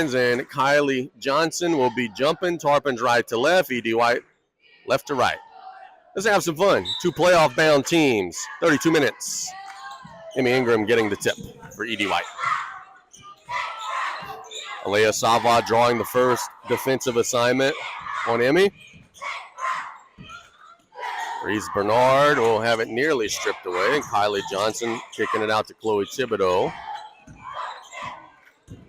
seconds, and Kylie Johnson will be jumping. Tarpon's right to left, E.D. White left to right. Let's have some fun. Two playoff-bound teams, 32 minutes. Emmy Ingram getting the tip for E.D. White. Alea Savoie drawing the first defensive assignment on Emmy. Reese Bernard will have it nearly stripped away, and Kylie Johnson kicking it out to Chloe Thibodeau.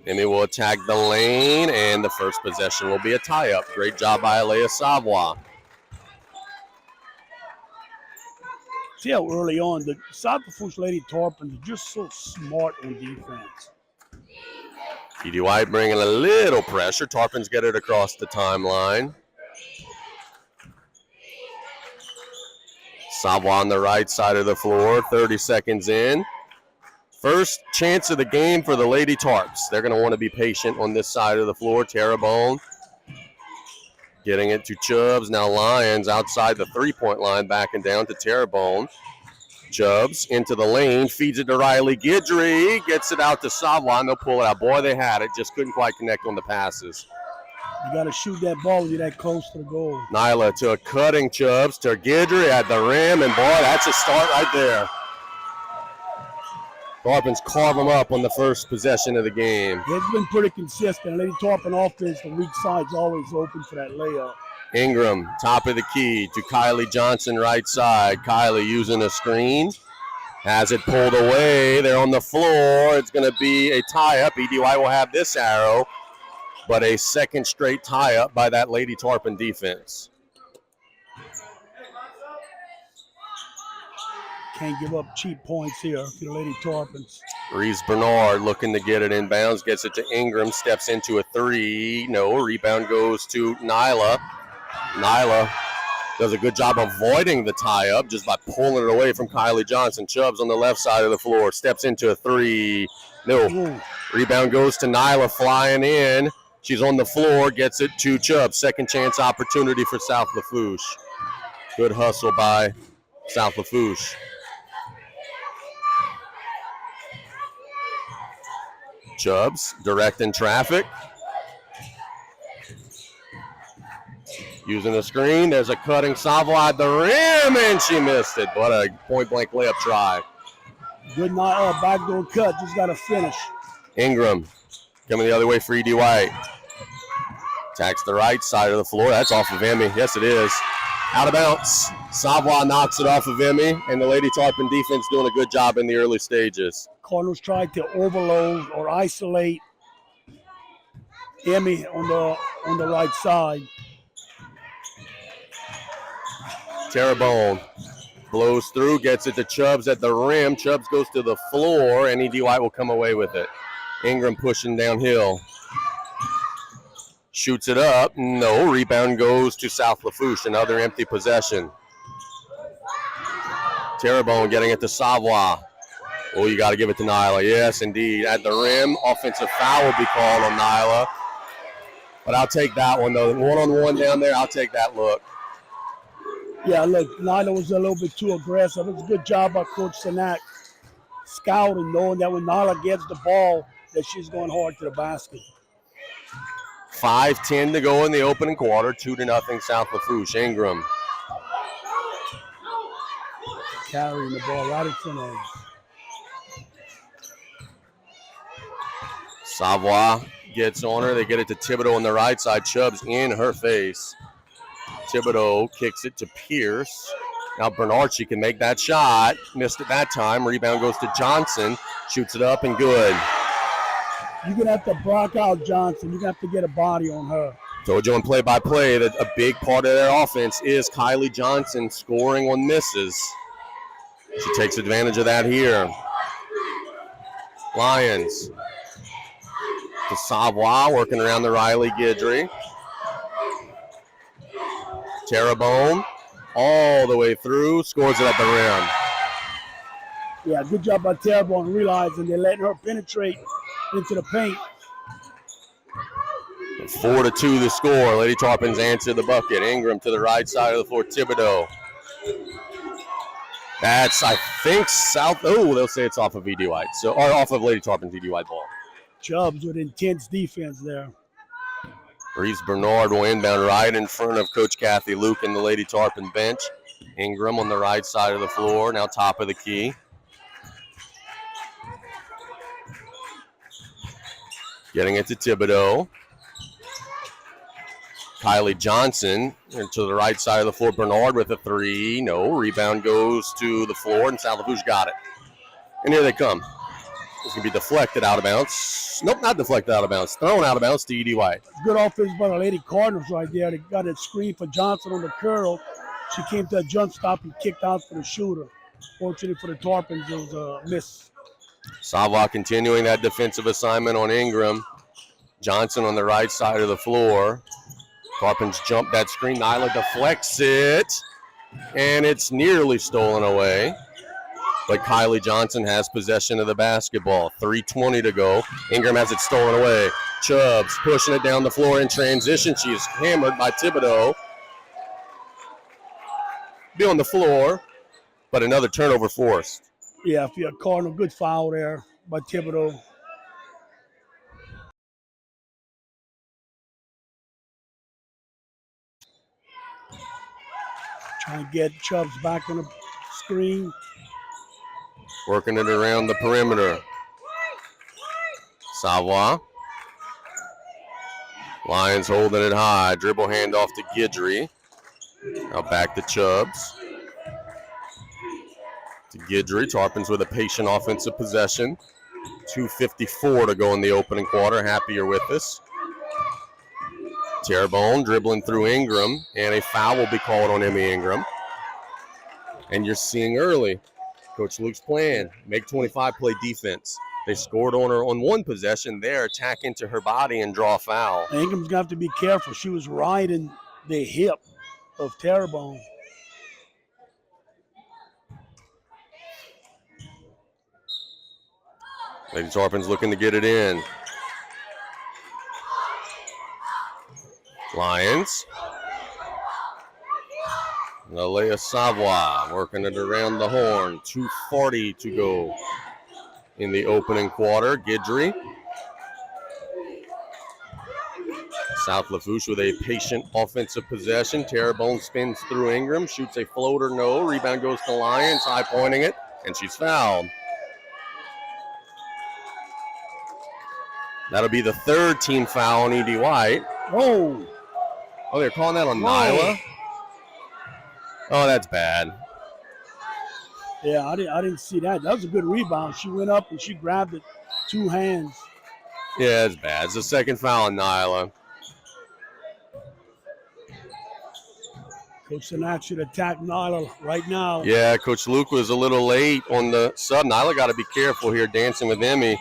Emmy will attack the lane, and the first possession will be a tie-up. Great job by Alea Savoie. See how early on, the Lafourche Lady Tarpons are just so smart on defense. E.D. White bringing a little pressure. Tarpons get it across the timeline. Savoie on the right side of the floor, 30 seconds in. First chance of the game for the Lady Tarps. They're going to want to be patient on this side of the floor. Terrebonne getting it to Chubbs. Now Lyons outside the three-point line, backing down to Terrebonne. Chubbs into the lane, feeds it to Riley Guidry, gets it out to Savoie, and they'll pull it out. Boy, they had it, just couldn't quite connect on the passes. You got to shoot that ball when you're that close to the goal. Nyla to a cutting Chubbs to Guidry at the rim, and boy, that's a start right there. Tarpons carve them up on the first possession of the game. They've been pretty consistent. Lady Tarpon offense, the weak side's always open for that layup. Ingram, top of the key to Kylie Johnson, right side. Kylie using a screen. Has it pulled away. They're on the floor. It's going to be a tie-up. E.D. White will have this arrow, but a second straight tie-up by that Lady Tarpon defense. Can't give up cheap points here for the Lady Tarpons. Reese Bernard looking to get it inbounds. Gets it to Ingram. Steps into a three. No. Rebound goes to Nyla. Nyla does a good job avoiding the tie-up just by pulling it away from Kylie Johnson. Chubbs on the left side of the floor. Steps into a three. No. Ooh. Rebound goes to Nyla flying in. She's on the floor. Gets it to Chubbs. Second chance opportunity for South Lafourche. Good hustle by South Lafourche. Chubbs directing traffic. Using the screen. There's a cutting Savoie at the rim, and she missed it. What a point-blank layup try. Good backdoor cut. Just got to finish. Ingram coming the other way for E.D. White. Attacks the right side of the floor. That's off of Emmy. Yes, it is. Out of bounds. Savoie knocks it off of Emmy, and the Lady Tarpon defense doing a good job in the early stages. Cardinals tried to overload or isolate Emmy on the right side. Terrebonne blows through, gets it to Chubbs at the rim. Chubbs goes to the floor, and E.D. White will come away with it. Ingram pushing downhill. Shoots it up. No. Rebound goes to South Lafourche. Another empty possession. Terrebonne getting it to Savoie. Oh, you got to give it to Nyla. Yes, indeed. At the rim, offensive foul will be called on Nyla. But I'll take that one, though. One-on-one down there, I'll take that look. Yeah, look, Nyla was a little bit too aggressive. It was a good job by Coach Sanak scouting, knowing that when Nyla gets the ball, that she's going hard to the basket. 5:10 to go in the opening quarter. 2-0 South Lafourche. Ingram. Carrying the ball right in front of him. Savoie gets on her. They get it to Thibodeau on the right side. Chubbs in her face. Thibodeau kicks it to Pierce. Now Bernard, she can make that shot. Missed it that time. Rebound goes to Johnson. Shoots it up and good. You're going to have to block out Johnson. You're going to have to get a body on her. Told you on play-by-play that a big part of their offense is Kylie Johnson scoring on misses. She takes advantage of that here. Lions to Savoie, working around the Riley Guidry. Terrebonne all the way through, scores it at the rim. Yeah, good job by Terrebonne realizing they're letting her penetrate into the paint. 4-2 the score. Lady Tarpons answer the bucket. Ingram to the right side of the floor. Thibodeau. That's, I think, South. Oh, they'll say it's off of E.D. White. Or off of Lady Tarpons E.D. White ball. Chubbs with intense defense there. Reeves Bernard will inbound right in front of Coach Kathy Luke and the Lady Tarpon bench. Ingram on the right side of the floor, now top of the key. Getting it to Thibodeau. Kylie Johnson to the right side of the floor. Bernard with a three. No. Rebound goes to the floor, and South Lafourche got it. And here they come. It's going to be deflected out of bounds. Nope, not deflected out of bounds. Thrown out of bounds to E.D. White. Good offense by the Lady Cardinals right there. They got a screen for Johnson on the curl. She came to a jump stop and kicked out for the shooter. Fortunately for the Tarpons, it was a miss. Savoie continuing that defensive assignment on Ingram. Johnson on the right side of the floor. Tarpons jump that screen. Nyla deflects it, and it's nearly stolen away. But Kylie Johnson has possession of the basketball. 3:20 to go. Ingram has it stolen away. Chubbs pushing it down the floor in transition. She is hammered by Thibodeau. Be on the floor, but another turnover forced. Yeah, if you're a Cardinal, good foul there by Thibodeau. Trying to get Chubbs back on the screen. Working it around the perimeter. Savoie. Lions holding it high. Dribble handoff to Guidry. Now back to Chubbs. To Guidry. Tarpons with a patient offensive possession. 2:54 to go in the opening quarter. Happy you're with us. Terrebonne dribbling through Ingram, and a foul will be called on Emmy Ingram. And you're seeing early Coach Luke's plan, make 25 play defense. They scored on her on one possession there, attack into her body and draw a foul. Ingram's got to be careful. She was riding the hip of Terrebonne. Lady Tarpons looking to get it in. Lions. Alea Savoie working it around the horn. 2:40 to go in the opening quarter. Guidry. South Lafourche with a patient offensive possession. Terrebonne spins through Ingram, shoots a floater, no. Rebound goes to Lions, high pointing it, and she's fouled. That'll be the third team foul on E.D. White. Oh, they're calling that on Nyla? Oh, that's bad. Yeah, I didn't see that. That was a good rebound. She went up and she grabbed it, two hands. Yeah, it's bad. It's the second foul on Nyla. Coach Sanak should attack Nyla right now. Yeah, Coach Luke was a little late on the sub. Nyla got to be careful here dancing with Emmy.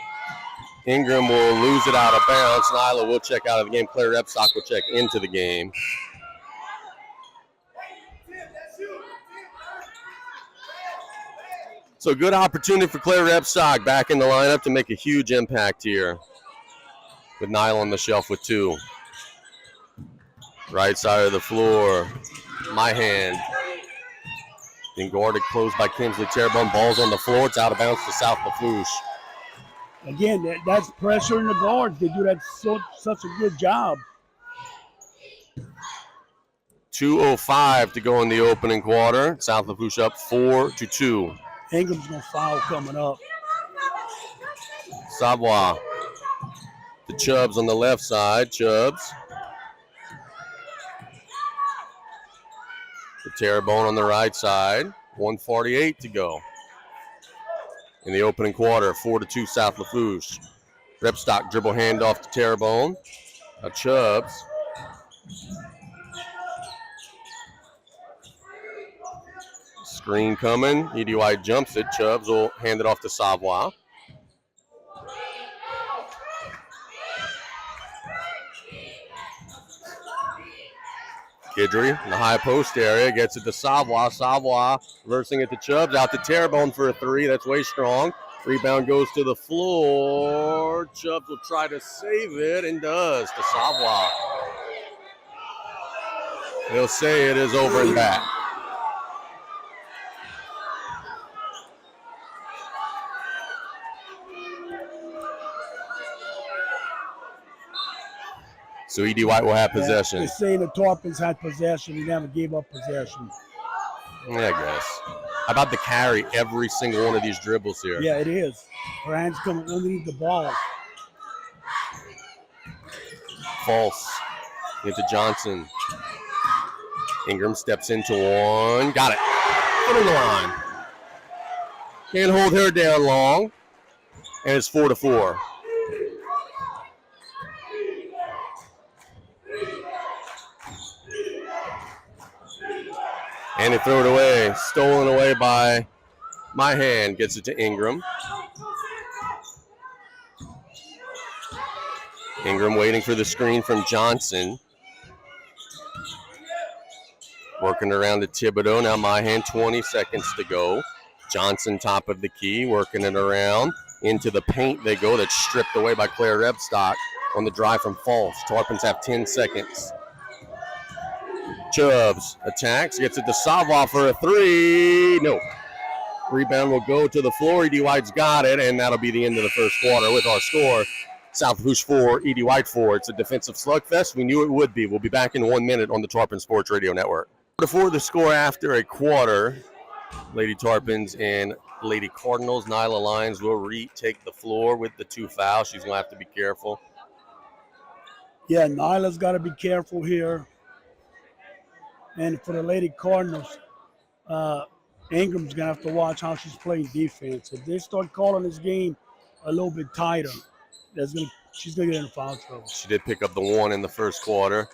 Ingram will lose it out of bounds. Nyla will check out of the game. Claire Repstock will check into the game. So good opportunity for Claire Repstock back in the lineup to make a huge impact here. With Nyla on the shelf with two. Right side of the floor. My hand. Then guarded closed by Kinsley Terrebonne. Ball's on the floor. It's out of bounds to South Lafourche. Again, that's pressure in the guards. They do that such a good job. 2:05 to go in the opening quarter. South Lafourche up 4-2. Ingram's going to foul coming up. Savoie to Chubbs on the left side. Chubbs. To Terrebonne on the right side. 1:48 to go in the opening quarter. 4-2 South Lafourche. Repstock dribble handoff to Terrebonne. Now Chubbs. Screen coming. E.D. White jumps it. Chubbs will hand it off to Savoie. Guidry in the high post area gets it to Savoie. Savoie reversing it to Chubbs. Out to Terrebonne for a three. That's way strong. Rebound goes to the floor. Chubbs will try to save it and does to Savoie. He'll say it is over and back. So E.D. White will have possession. They're saying the Tarpons had possession. He never gave up possession. Yeah, I guess. How about the carry every single one of these dribbles here? Yeah, it is. Her hands coming underneath the ball. False. Into Johnson. Ingram steps into one. Got it. Put on the line. Can't hold her down long. And it's 4-4. And they throw it away. Stolen away by my hand. Gets it to Ingram. Ingram waiting for the screen from Johnson. Working around to Thibodeau. Now my hand, 20 seconds to go. Johnson top of the key, working it around. Into the paint they go. That's stripped away by Claire Rebstock on the drive from Falls. Tarpons have 10 seconds. Chubbs attacks, gets it to Savoie for a three. No. Rebound will go to the floor. E.D. White's got it, and that'll be the end of the first quarter with our score. South Lafourche 4, E.D. White 4. It's a defensive slugfest. We knew it would be. We'll be back in 1 minute on the Tarpon Sports Radio Network. Before the score after a quarter, Lady Tarpons and Lady Cardinals. Nyla Lyons will retake the floor with the 2 fouls. She's going to have to be careful. Yeah, Nyla's got to be careful here. And for the Lady Cardinals, Ingram's going to have to watch how she's playing defense. If they start calling this game a little bit tighter, she's going to get in foul trouble. She did pick up the 1 in the first quarter.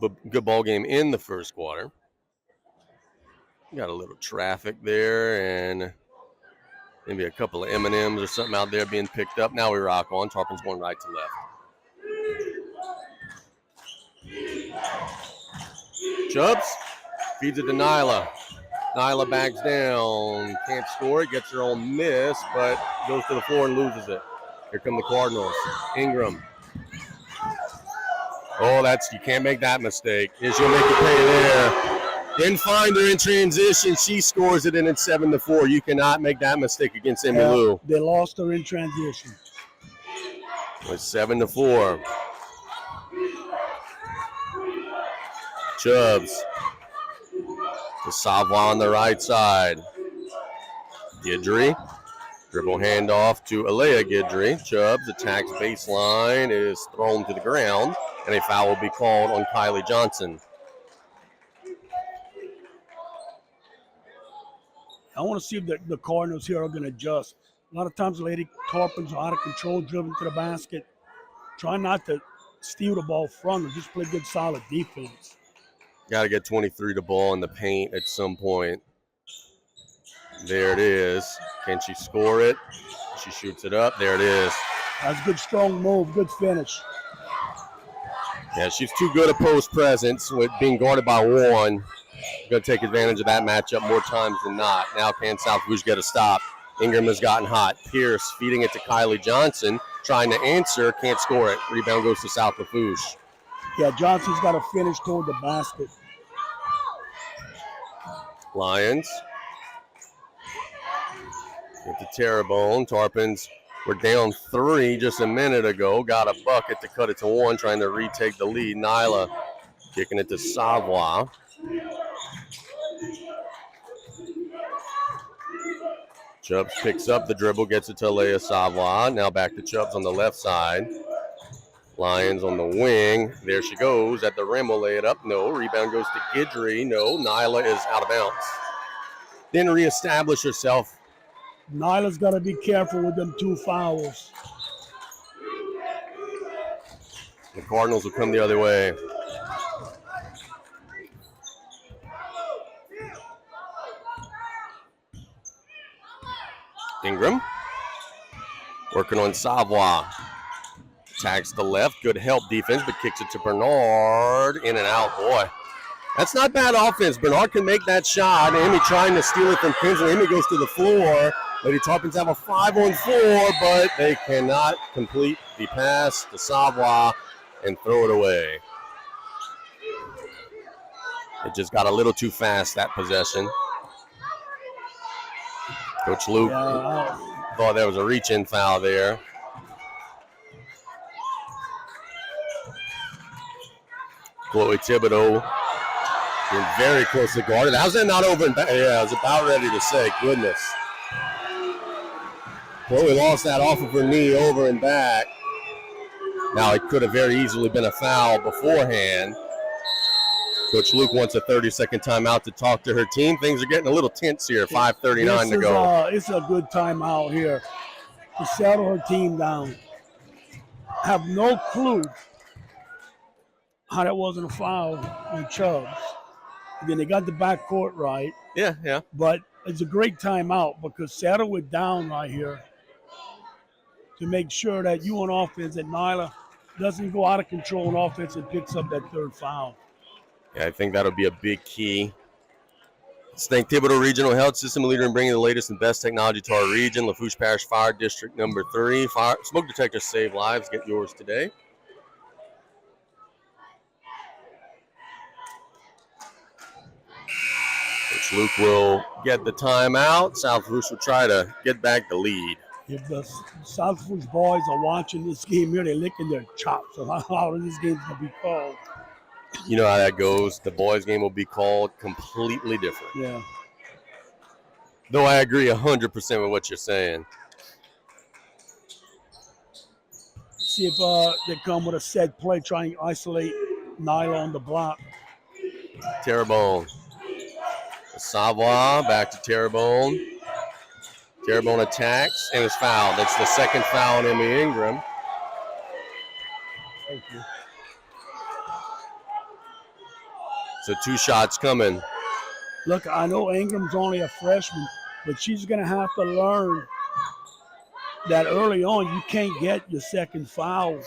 But good ball game in the first quarter. Got a little traffic there and maybe a couple of M&Ms or something out there being picked up. Now we rock on. Tarpon's going right to left. Chubbs feeds it to Nyla. Nyla backs down. Can't score it. Gets her own miss, but goes to the floor and loses it. Here come the Cardinals. Ingram. Oh, you can't make that mistake. She'll make you pay there. Didn't find her in transition. She scores it, and it's 7-4. You cannot make that mistake against Emmy Lou. They lost her in transition. It's 7-4. Chubbs. To Savoie on the right side. Guidry. Dribble handoff to Alea Guidry. Chubbs attacks baseline, is thrown to the ground, and a foul will be called on Kylie Johnson. I want to see if the Cardinals here are going to adjust. A lot of times Lady Tarpons are out of control, driven to the basket. Try not to steal the ball from them. Just play good, solid defense. Got to get 23 to ball in the paint at some point. There it is. Can she score it? She shoots it up. There it is. That's a good, strong move. Good finish. Yeah, she's too good a post presence with being guarded by one. Going to take advantage of that matchup more times than not. Now can South Lafourche get a stop? Ingram has gotten hot. Pierce feeding it to Kylie Johnson. Trying to answer. Can't score it. Rebound goes to South Lafourche. Yeah, Johnson's got to finish toward the basket. Lions. Get to Terrebonne. Tarpons were down 3 just a minute ago. Got a bucket to cut it to 1, trying to retake the lead. Nyla kicking it to Savoie. Chubbs picks up the dribble, gets it to Alea Savoie. Now back to Chubbs on the left side. Lions on the wing. There she goes. At the rim, will lay it up. No. Rebound goes to Guidry. No. Nyla is out of bounds. Then reestablish herself. Nyla's got to be careful with them 2 fouls. The Cardinals will come the other way. Ingram. Working on Savoie. Tags the left. Good help defense, but kicks it to Bernard. In and out. Boy, that's not bad offense. Bernard can make that shot. Amy trying to steal it from Kinsley. Amy goes to the floor. Lady Tarpons have a 5-on-4, but they cannot complete the pass to Savoie and throw it away. It just got a little too fast, that possession. Coach Luke thought there was a reach-in foul there. Chloe Thibodeau being very closely guarded. How's that not over and back? Yeah, I was about ready to say, goodness. Chloe lost that off of her knee over and back. Now, it could have very easily been a foul beforehand. Coach Luke wants a 30-second timeout to talk to her team. Things are getting a little tense here. 5:39 to go. It's a good timeout here to settle her team down. Have no clue how that wasn't a foul on Chubbs. Again, they got the backcourt right. Yeah. But it's a great timeout because settle it down right here to make sure that you on offense, that Nyla doesn't go out of control on offense and picks up that third foul. Yeah, I think that'll be a big key. Let's thank Thibodeau Regional Health System, a leader in bringing the latest and best technology to our region. Lafourche Parish Fire District number 3. Smoke detectors save lives. Get yours today. Coach Luke will get the timeout. South Lafourche will try to get back the lead. If the South Lafourche boys are watching this game here, they're licking their chops of how this game's going to be called. You know how that goes. The boys' game will be called completely different. Yeah. Though I agree 100% with what you're saying. See if they come with a set play, trying to isolate Nyla on the block. Terrebonne. Savoie back to Terrebonne. Terrebonne attacks and is fouled. That's the second foul on Emmy Ingram. Thank you. So 2 shots coming. Look, I know Ingram's only a freshman, but she's going to have to learn that early on you can't get your second foul.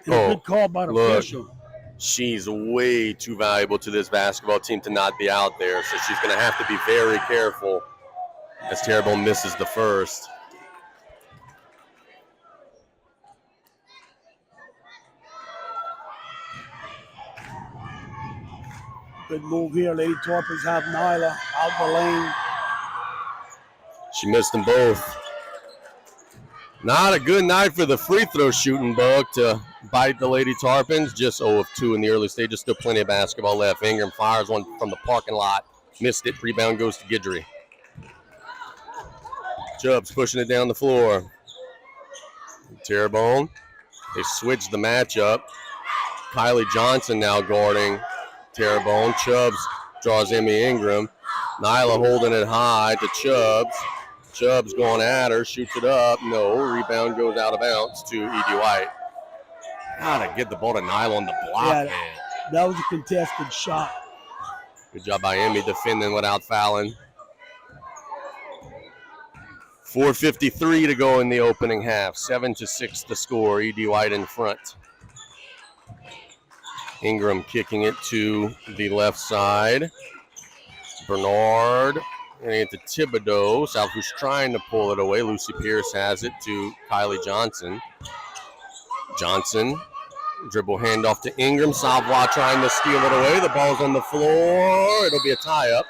And a good call by the official. She's way too valuable to this basketball team to not be out there, so she's going to have to be very careful as Terrebonne misses the first. Good move here. Lady Torpers have Nyla out the lane. She missed them both. Not a good night for the free throw shooting bug to bite the Lady Tarpons. Just 0 of 2 in the early stages. Still plenty of basketball left. Ingram fires one from the parking lot. Missed it. Rebound goes to Guidry. Chubbs pushing it down the floor. Terrebonne. They switched the matchup. Kylie Johnson now guarding Terrebonne. Chubbs draws Emmy Ingram. Nyla holding it high to Chubbs. Chubbs going at her, shoots it up. No, rebound goes out of bounds to E.D. White. Gotta get the ball to Nyla on the block, man. That was a contested shot. Good job by Emmy defending without fouling. 4:53 to go in the opening half. 7-6 the score. E.D. White in front. Ingram kicking it to the left side. Bernard getting it to Thibodeau. South Lafourche trying to pull it away. Lucy Pierce has it to Kylie Johnson. Johnson, dribble handoff to Ingram. Savoie trying to steal it away. The ball's on the floor. It'll be a tie-up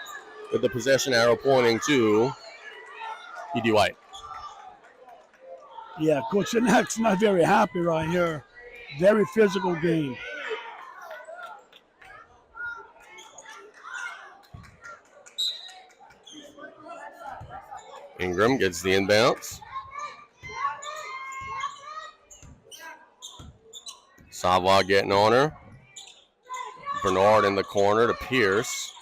with the possession arrow pointing to E.D. White. Yeah, Coach Sinek's not very happy right here. Very physical game. Ingram gets the inbounds. Savoie getting on her. Bernard in the corner to Pierce.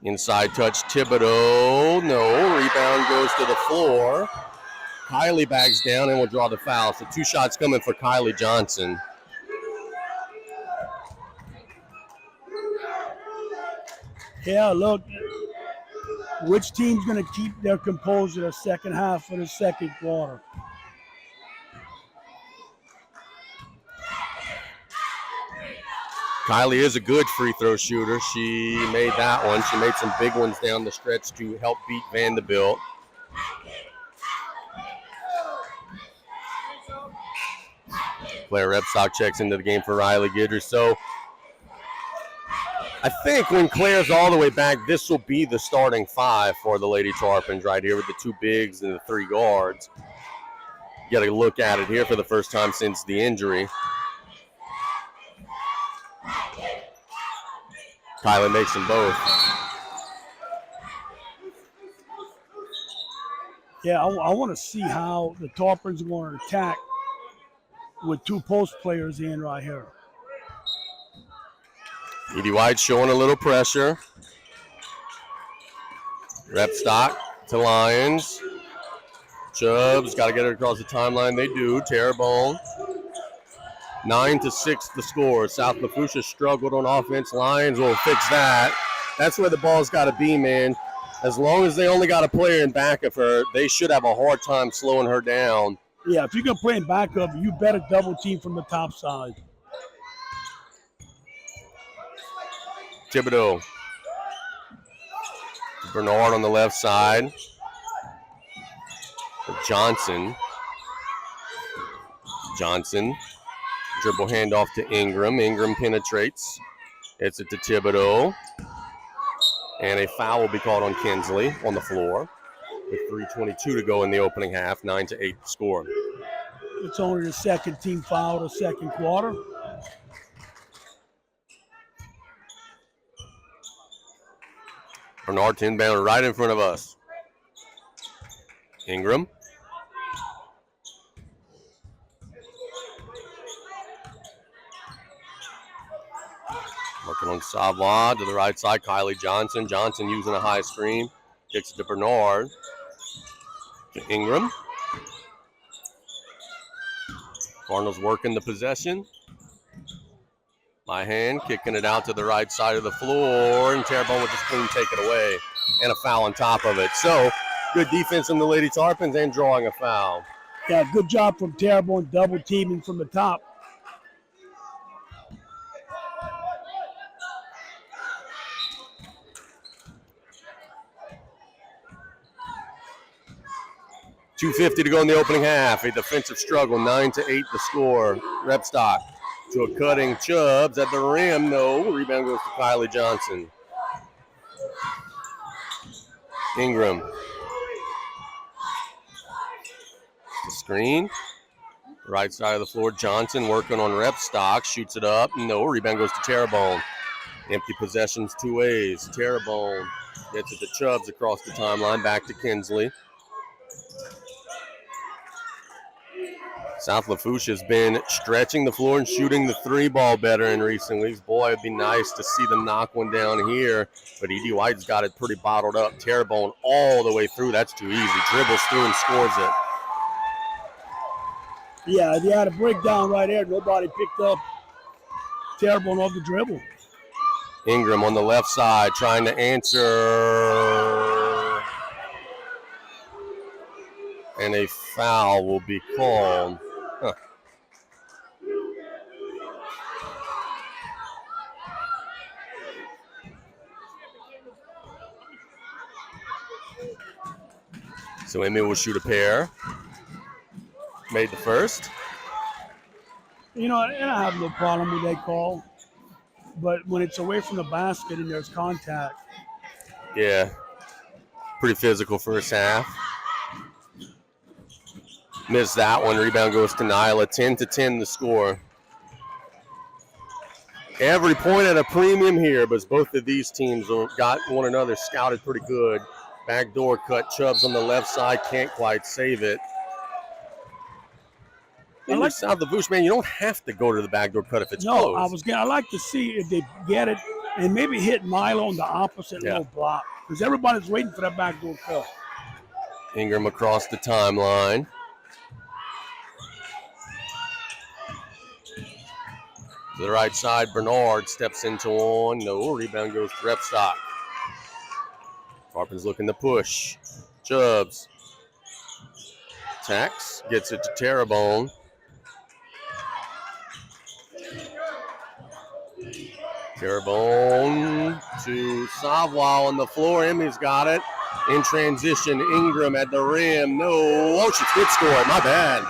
Inside touch, Thibodeau. No, rebound goes to the floor. Kylie backs down and will draw the foul. So 2 shots coming for Kylie Johnson. Yeah, look, which team's going to keep their composure the second half of the second quarter? Kylie is a good free throw shooter. She made that one. She made some big ones down the stretch to help beat Vanderbilt. Claire Repstock checks into the game for Riley Guidry. So I think when Claire's all the way back, this will be the starting 5 for the Lady Tarpons right here with the 2 bigs and the 3 guards. You got to look at it here for the first time since the injury. Kylie makes them both. Yeah, I want to see how the Tarpons are going to attack with 2 post players in right here. Edie White showing a little pressure. Repstock to Lions. Chubbs got to get it across the timeline. They do. Terrebonne. 9-6 the score. South Lafourche struggled on offense. Lions will fix that. That's where the ball's got to be, man. As long as they only got a player in back of her, they should have a hard time slowing her down. Yeah, if you're going to play in backup, you better double team from the top side. Thibodeau. Bernard on the left side. Johnson. Dribble handoff to Ingram. Ingram penetrates. Hits it to Thibodeau. And a foul will be called on Kinsley on the floor. With 3:22 to go in the opening half. 9-8 score. It's only the second team foul of the second quarter. Bernard inbound right in front of us. Ingram. Working on Savoie to the right side. Kylie Johnson. Johnson using a high screen. Kicks it to Bernard. To Ingram. Cardinals working the possession. My hand kicking it out to the right side of the floor, and Terrebonne with just clean take it away, and a foul on top of it. So good defense from the Lady Tarpons and drawing a foul. Yeah, good job from Terrebonne, double teaming from the top. .250 to go in the opening half. A defensive struggle, 9-8 the score. Repstock to a cutting Chubbs at the rim. No, rebound goes to Kylie Johnson. Ingram. The screen. Right side of the floor. Johnson working on Repstock. Shoots it up. No, rebound goes to Terrebonne. Empty possessions 2 ways. Terrebonne gets it to Chubbs across the timeline. Back to Kinsley. South Lafourche has been stretching the floor and shooting the 3-ball better in recent weeks. Boy, it'd be nice to see them knock one down here, but Edie White's got it pretty bottled up. Terrebonne all the way through. That's too easy. Dribbles through and scores it. Yeah, they had a breakdown right there. Nobody picked up Terrebonne off the dribble. Ingram on the left side trying to answer. And a foul will be called. Huh. So Emmy will shoot a pair. Made the first. You know, and I have no problem with that call. But when it's away from the basket and there's contact. Yeah. Pretty physical first half. Missed that one. Rebound goes to Nyla. 10-10 the score. Every point at a premium here, but both of these teams got one another scouted pretty good. Backdoor cut. Chubbs on the left side. Can't quite save it. I like South Lafourche, man. You don't have to go to the backdoor cut if it's close. I like to see if they get it and maybe hit Milo on the opposite low block because everybody's waiting for that backdoor cut. Ingram across the timeline. To the right side, Bernard steps into one. No, rebound goes to Repstock. Tarpons looking to push. Chubbs. Tax gets it to Terrebonne. Terrebonne to Savoie on the floor. Emmy's got it. In transition, Ingram at the rim. No. Oh, she did score. My bad.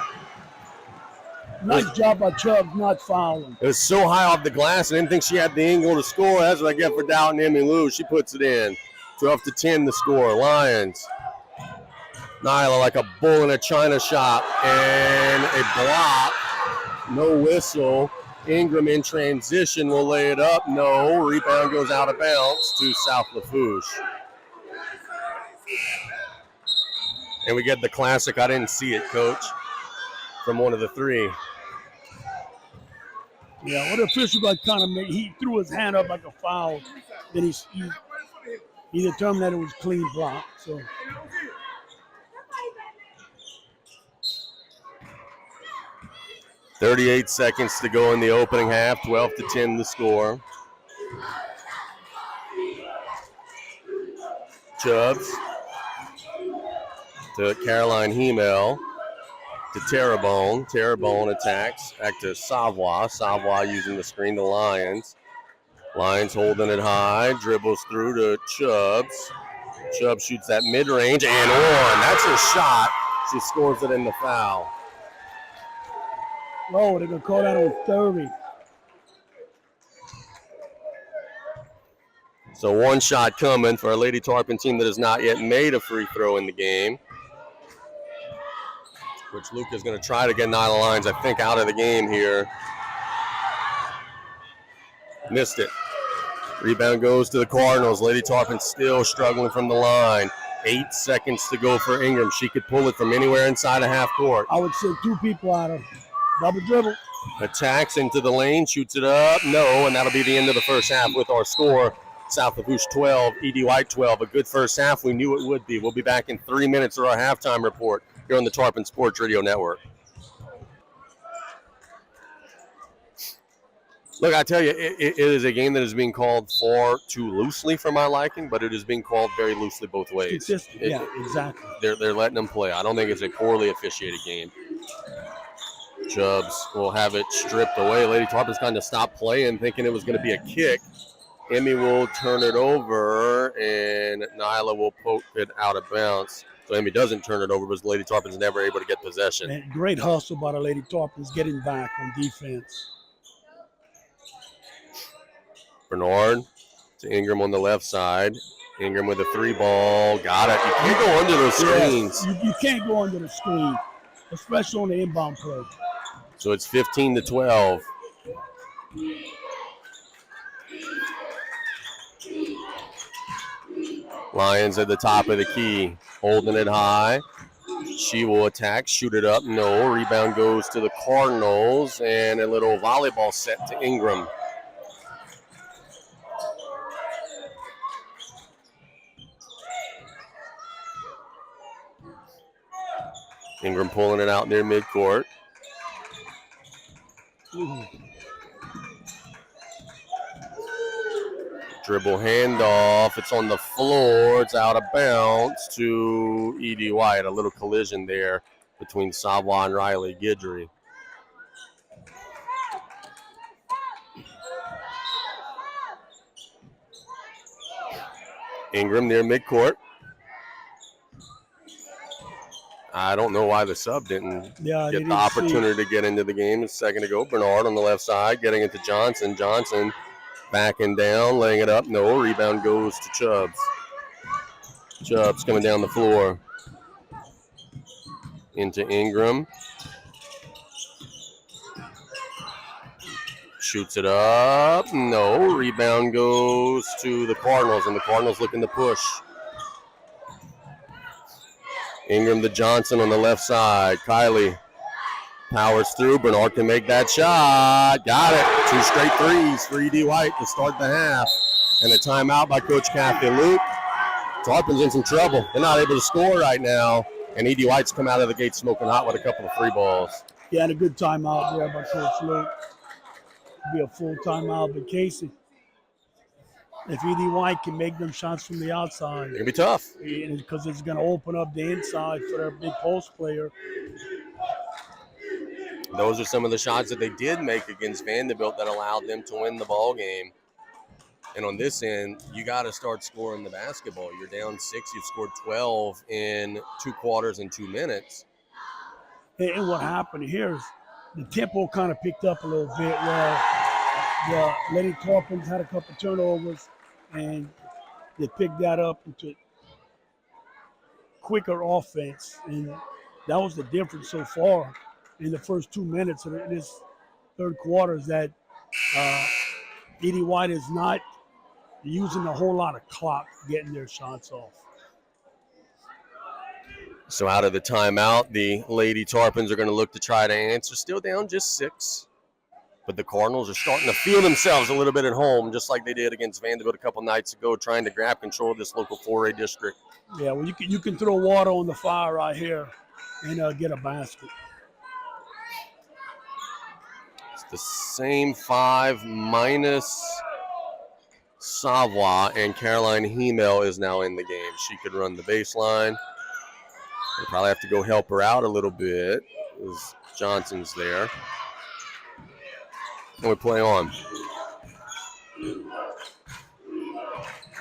Nice job by Chubbs not fouling. It was so high off the glass. I didn't think she had the angle to score. That's what I get for doubting Emmy Lou. She puts it in. 12-10 the score. Lions. Nyla like a bull in a china shop. And a block. No whistle. Ingram in transition will lay it up. No. Rebound goes out of bounds to South Lafourche. And we get the classic, I didn't see it, Coach, from one of the three. Yeah, what the official got kind of made, he threw his hand up like a foul. Then he determined that it was clean block. So 38 seconds to go in the opening half, 12-10 the score. Chubbs to Caroline Hemel to Terrebonne. Terrebonne attacks back to Savoie. Savoie using the screen to Lyons. Lyons holding it high, dribbles through to Chubbs. Chubbs shoots that mid-range and one. That's her shot. She scores it in the foul. oh, they're gonna call that on 30. So one shot coming for a Lady Tarpon team that has not yet made a free throw in the game, which Luke is going to try to get Nyla Lyons, I think, out of the game here. Missed it. Rebound goes to the Cardinals. Lady Tarpon still struggling from the line. 8 seconds to go for Ingram. She could pull it from anywhere inside a half court. I would send two people out of double dribble. Attacks into the lane, shoots it up. No, and that'll be the end of the first half with our score. South Lafourche 12, E.D. White 12. A good first half. We knew it would be. We'll be back in 3 minutes for our halftime report here on the Tarpon Sports Radio Network. Look, I tell you, it is a game that is being called far too loosely for my liking, but it is being called very loosely both ways. Yeah, exactly. They're letting them play. I don't think it's a poorly officiated game. Chubbs will have it stripped away. Lady Tarpon's kind of stopped playing, thinking it was going to be a kick. Emmy will turn it over, and Nyla will poke it out of bounds. So Emmy doesn't turn it over because Lady Tarpon's never able to get possession. And great hustle by the Lady Tarpons getting back on defense. Bernard to Ingram on the left side. Ingram with a three ball. Got it. You can't go under those screens. Yes, you can't go under the screen, especially on the inbound play. So it's 15-12. Lions at the top of the key, holding it high. She will attack, shoot it up. No. Rebound goes to the Cardinals, and a little volleyball set to Ingram. Ingram pulling it out near midcourt. Dribble handoff. It's on the floor. It's out of bounds to E.D. White. A little collision there between Savoie and Riley Guidry. Ingram near midcourt. I don't know why the sub didn't get the opportunity to get into the game a second ago. Bernard on the left side, getting it to Johnson. Johnson backing down, laying it up. No, rebound goes to Chubbs. Chubbs coming down the floor. Into Ingram. Shoots it up. No, rebound goes to the Cardinals, and the Cardinals looking to push. Ingram to Johnson on the left side. Kylie powers through. Bernard can make that shot. Got it. 2 straight threes for E.D. White to start the half. And a timeout by Coach Kathy Luke. Tarpon's in some trouble. They're not able to score right now. And E.D. White's come out of the gate smoking hot with a couple of free balls. Yeah, and a good timeout there by Coach Luke. Be a full timeout, but Casey, if E.D. White can make them shots from the outside, It's going to be tough. Because it's going to open up the inside for their big post player. Those are some of the shots that they did make against Vanderbilt that allowed them to win the ball game. And on this end, you got to start scoring the basketball. You're down 6. You've scored 12 in 2 quarters and 2 minutes. And what happened here is the tempo kind of picked up a little bit. Well, the Lady Tarpons had a couple turnovers, and they picked that up into quicker offense. And that was the difference so far in the first 2 minutes of this third quarter is that Edie White is not using a whole lot of clock getting their shots off. So out of the timeout, the Lady Tarpons are going to look to try to answer. Still down just 6. But the Cardinals are starting to feel themselves a little bit at home, just like they did against Vanderbilt a couple nights ago, trying to grab control of this local 4A district. Yeah, well, you can throw water on the fire right here and get a basket. It's the same 5 minus Savoie, and Caroline Hemel is now in the game. She could run the baseline. They probably have to go help her out a little bit as Johnson's there. And we play on.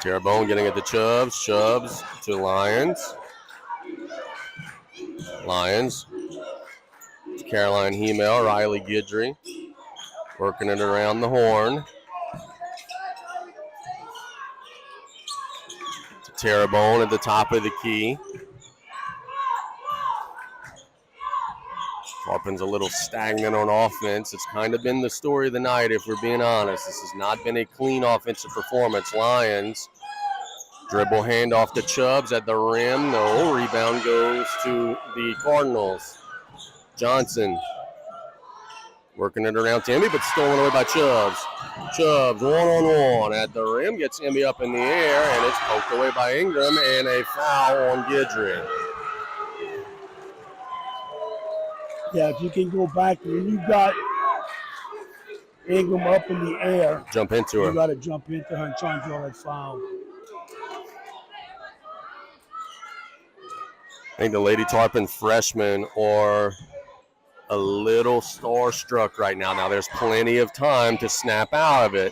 Terrebonne getting it to Chubbs. Chubbs to Lyons. Lyons to Caroline Hemel. Riley Guidry working it around the horn. To Terrebonne at the top of the key. Tarpon's a little stagnant on offense. It's kind of been the story of the night, if we're being honest. This has not been a clean offensive performance. Lyons, dribble handoff to Chubbs at the rim. No, rebound goes to the Cardinals. Johnson working it around to Emmy, but stolen away by Chubbs. Chubbs, one-on-one at the rim, gets Emmy up in the air, and it's poked away by Ingram, and a foul on Guidry. Yeah, if you can go back, when you got Ingram up in the air, jump into her. You got to jump into her and try and draw that foul. I think the Lady Tarpon freshmen are a little starstruck right now. Now, there's plenty of time to snap out of it,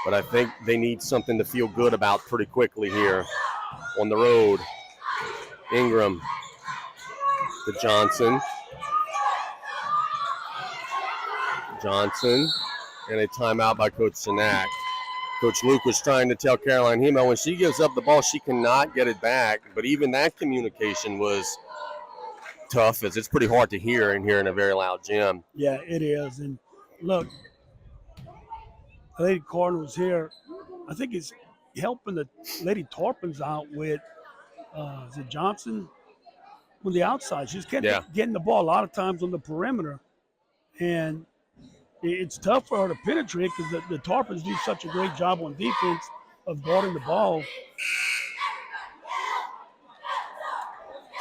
but I think they need something to feel good about pretty quickly here on the road. Ingram to Johnson. Johnson, and a timeout by Coach Sinak. Coach Luke was trying to tell Caroline Hemel when she gives up the ball, she cannot get it back. But even that communication was tough, as it's pretty hard to hear in here in a very loud gym. Yeah, it is. And look, Lady Cardinals here, I think it's helping the Lady Tarpons out with, is it Johnson? On the outside. She's getting the ball a lot of times on the perimeter. And it's tough for her to penetrate because the Tarpons do such a great job on defense of guarding the ball.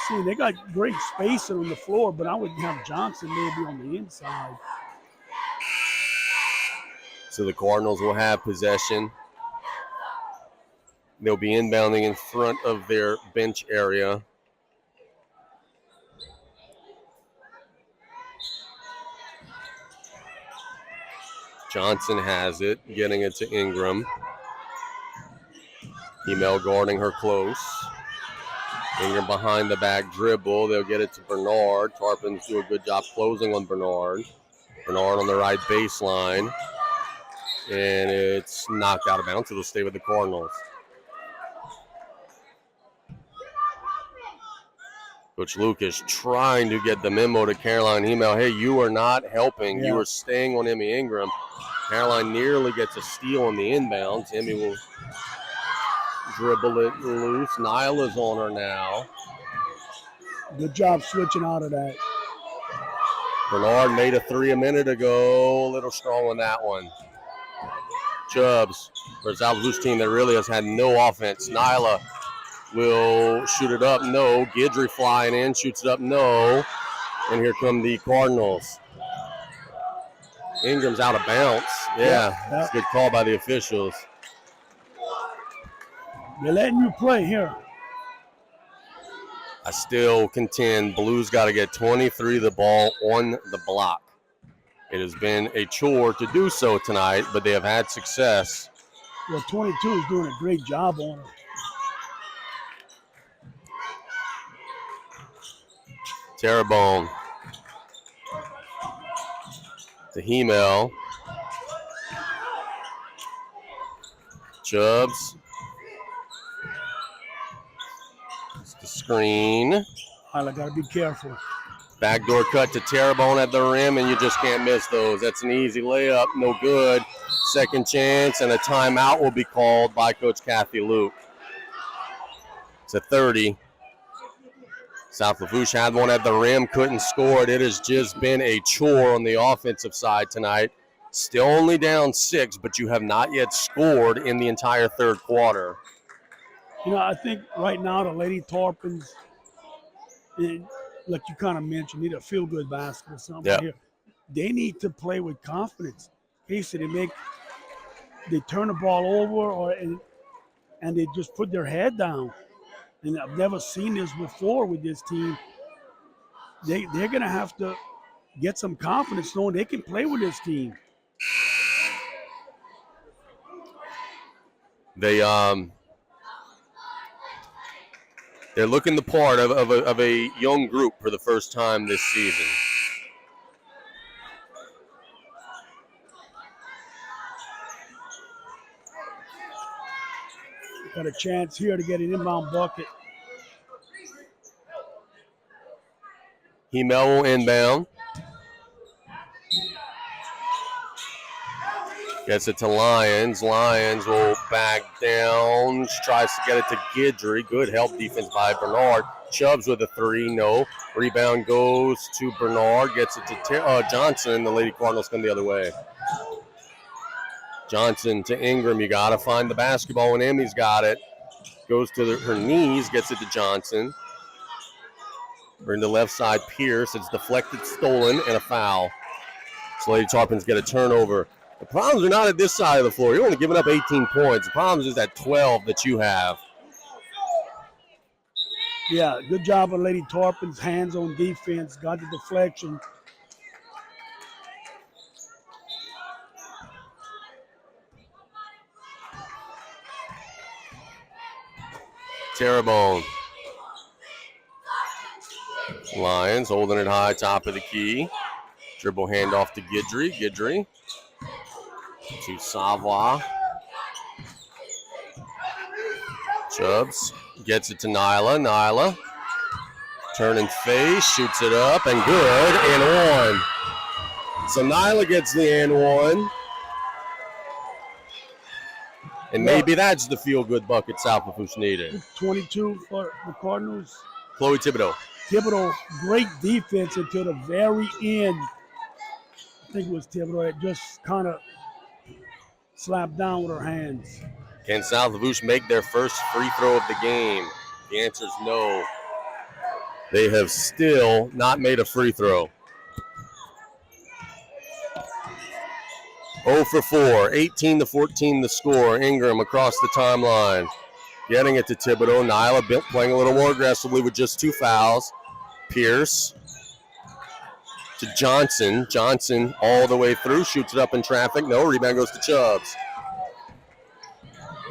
See, they got great spacing on the floor, but I would have Johnson maybe on the inside. So the Cardinals will have possession. They'll be inbounding in front of their bench area. Johnson has it, getting it to Ingram. Hemel guarding her close. Ingram behind the back dribble. They'll get it to Bernard. Tarpons do a good job closing on Bernard. Bernard on the right baseline. And it's knocked out of bounds, so they'll stay with the Cardinals. Coach Luke is trying to get the memo to Caroline Hemel. Hey, you are not helping. You are staying on Emmy Ingram. Caroline nearly gets a steal on the inbounds. Emmy will dribble it loose. Nyla's on her now. Good job switching out of that. Bernard made a 3 a minute ago. A little strong on that one. Chubbs versus Alva's team that really has had no offense. Nyla will shoot it up. No. Guidry flying in. Shoots it up. No. And here come the Cardinals. Ingram's out of bounds. Yeah, that's a good call by the officials. They're letting you play here. I still contend Blues got to get 23 the ball on the block. It has been a chore to do so tonight, but they have had success. Well, 22 is doing a great job on her. Terrebonne to Hemel. Chubbs. It's the screen. I got to be careful. Backdoor cut to Terrebonne at the rim, and you just can't miss those. That's an easy layup, no good. Second chance, and a timeout will be called by Coach Kathy Luke. It's a 30. South Lafourche had one at the rim, couldn't score it. It has just been a chore on the offensive side tonight. Still only down 6, but you have not yet scored in the entire third quarter. You know, I think right now the Lady Tarpons, like you kind of mentioned, need a feel-good basket or something Yeah. here. They need to play with confidence. In case they turn the ball over and they just put their head down. And I've never seen this before with this team. They're gonna have to get some confidence knowing they can play with this team. They're looking the part of a young group for the first time this season. Got a chance here to get an inbound bucket. Hemel will inbound. Gets it to Lyons. Lyons will back down. Tries to get it to Guidry. Good help defense by Bernard. Chubbs with a 3. No. Rebound goes to Bernard. Gets it to Johnson. The Lady Cardinals come the other way. Johnson to Ingram. You got to find the basketball when Emmy's got it. Goes to her knees. Gets it to Johnson. We're in the left side. Pierce. It's deflected, stolen, and a foul. So Lady Tarpons get a turnover. The problems are not at this side of the floor. You're only giving up 18 points. The problem is that 12 that you have. Yeah, good job on Lady Tarpons. Hands on defense. Got the deflection. Terrebonne. Lions holding it high, top of the key. Dribble handoff to Guidry. Guidry to Savoy. Chubbs gets it to Nyla. Nyla turning face, shoots it up, and good, and one. So Nyla gets the and one. And maybe that's the feel-good bucket South Lafourche needed. 22 for the Cardinals. Chloe Thibodeau. Thibodeau, great defense until the very end. I think it was Thibodeau that just kind of slapped down with her hands. Can South Lafourche make their first free throw of the game? The answer is no. They have still not made a free throw. 0 for 4, 18-14 the score. Ingram across the timeline. Getting it to Thibodeau. Nyla playing a little more aggressively with just 2 fouls. Pierce to Johnson. Johnson all the way through. Shoots it up in traffic. No. Rebound goes to Chubbs.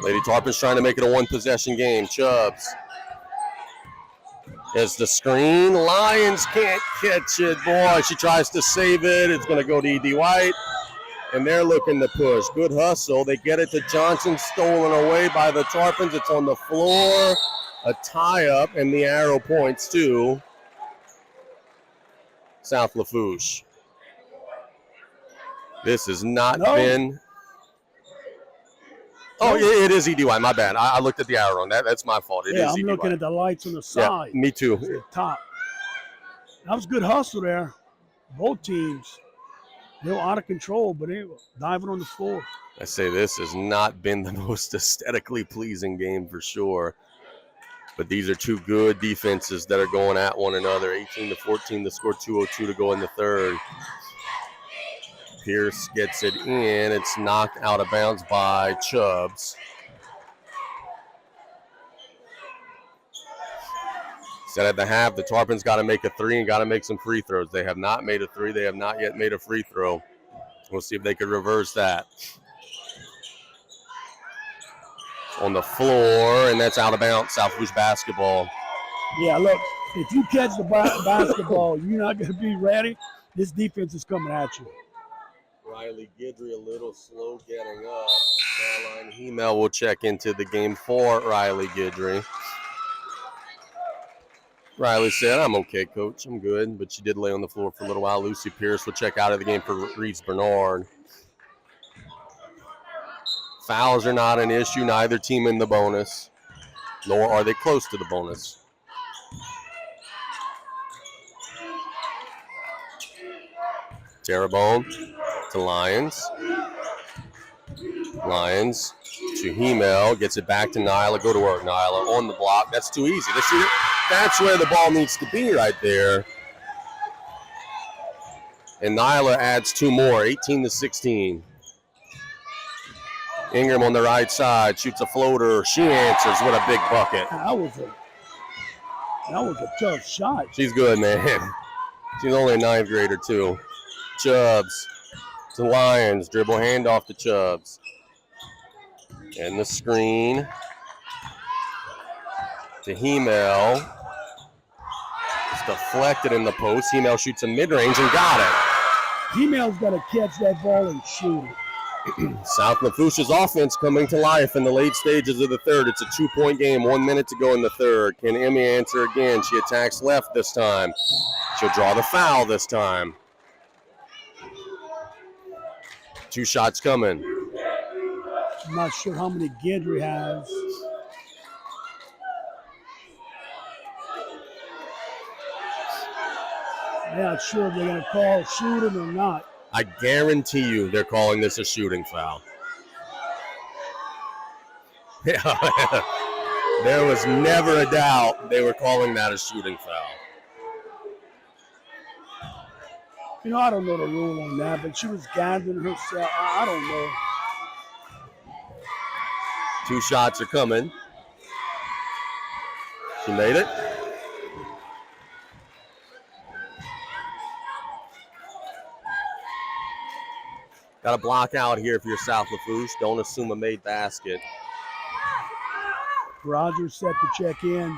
Lady Tarpons trying to make it a one-possession game. Chubbs. As the screen. Lions can't catch it. Boy, she tries to save it. It's going to go to E.D. White. And they're looking to push. Good hustle. They get it to Johnson. Stolen away by the Tarpons. It's on the floor. A tie-up, and the arrow points to South Lafourche. This has not been... Oh, it is E.D. White. My bad. I looked at the arrow on that. That's my fault. It is I'm E.D. looking White. at the lights on the side. Yeah, me too. The top. That was good hustle there. Both teams. They were out of control, but they were diving on the floor. I say this has not been the most aesthetically pleasing game for sure. But these are two good defenses that are going at one another. 18-14 to score, 2:02 to go in the third. Pierce gets it in. It's knocked out of bounds by Chubbs. Said at the half, the Tarpons got to make a 3 and got to make some free throws. They have not made a 3. They have not yet made a free throw. We'll see if they can reverse that. On the floor, and that's out of bounds. South Lafourche basketball. Yeah, look, if you catch the basketball, you're not going to be ready. This defense is coming at you. Riley Guidry a little slow getting up. Caroline Hemel will check into the game for Riley Guidry. Riley said, I'm okay, coach. I'm good. But she did lay on the floor for a little while. Lucy Pierce will check out of the game for Reeves Bernard. Fouls are not an issue. Neither team in the bonus, nor are they close to the bonus. Terrebonne to Lyons. Lyons to Hemel. Gets it back to Nyla. Go to work, Nyla. On the block. That's too easy. That's where the ball needs to be right there. And Nyla adds 2 more, 18-16. Ingram on the right side shoots a floater. She answers with a big bucket. That was a tough shot. She's good, man. She's only a 9th grader, too. Chubbs to Lyons. Dribble handoff to Chubbs. And the screen to Hemel. It's deflected in the post. Hemel shoots a mid-range and got it. Hemel's got to catch that ball and shoot it. South Lafourche's offense coming to life in the late stages of the third. It's a 2-point game, 1 minute to go in the third. Can Emmy answer again? She attacks left this time. She'll draw the foul this time. 2 shots coming. I'm not sure how many Gendry has. I'm not sure if they're going to call shooting or not. I guarantee you they're calling this a shooting foul. Yeah, there was never a doubt they were calling that a shooting foul. You know, I don't know the rule on that, but she was gathering herself. I don't know. 2 shots are coming. She made it. Got a block out here if you're South Lafourche. Don't assume a made basket. Rogers set to check in.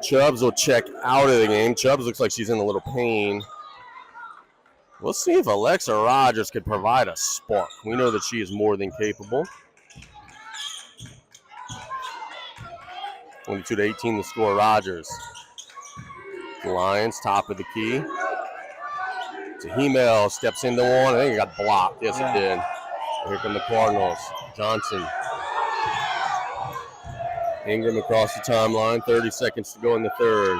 Chubbs will check out of the game. Chubbs looks like she's in a little pain. We'll see if Alexa Rogers could provide a spark. We know that she is more than capable. 22-18 the score, Rogers. Lions, top of the key. To Hemel, steps into one. I think it got blocked. Yes, it did. Here come the Cardinals. Johnson. Ingram across the timeline. 30 seconds to go in the third.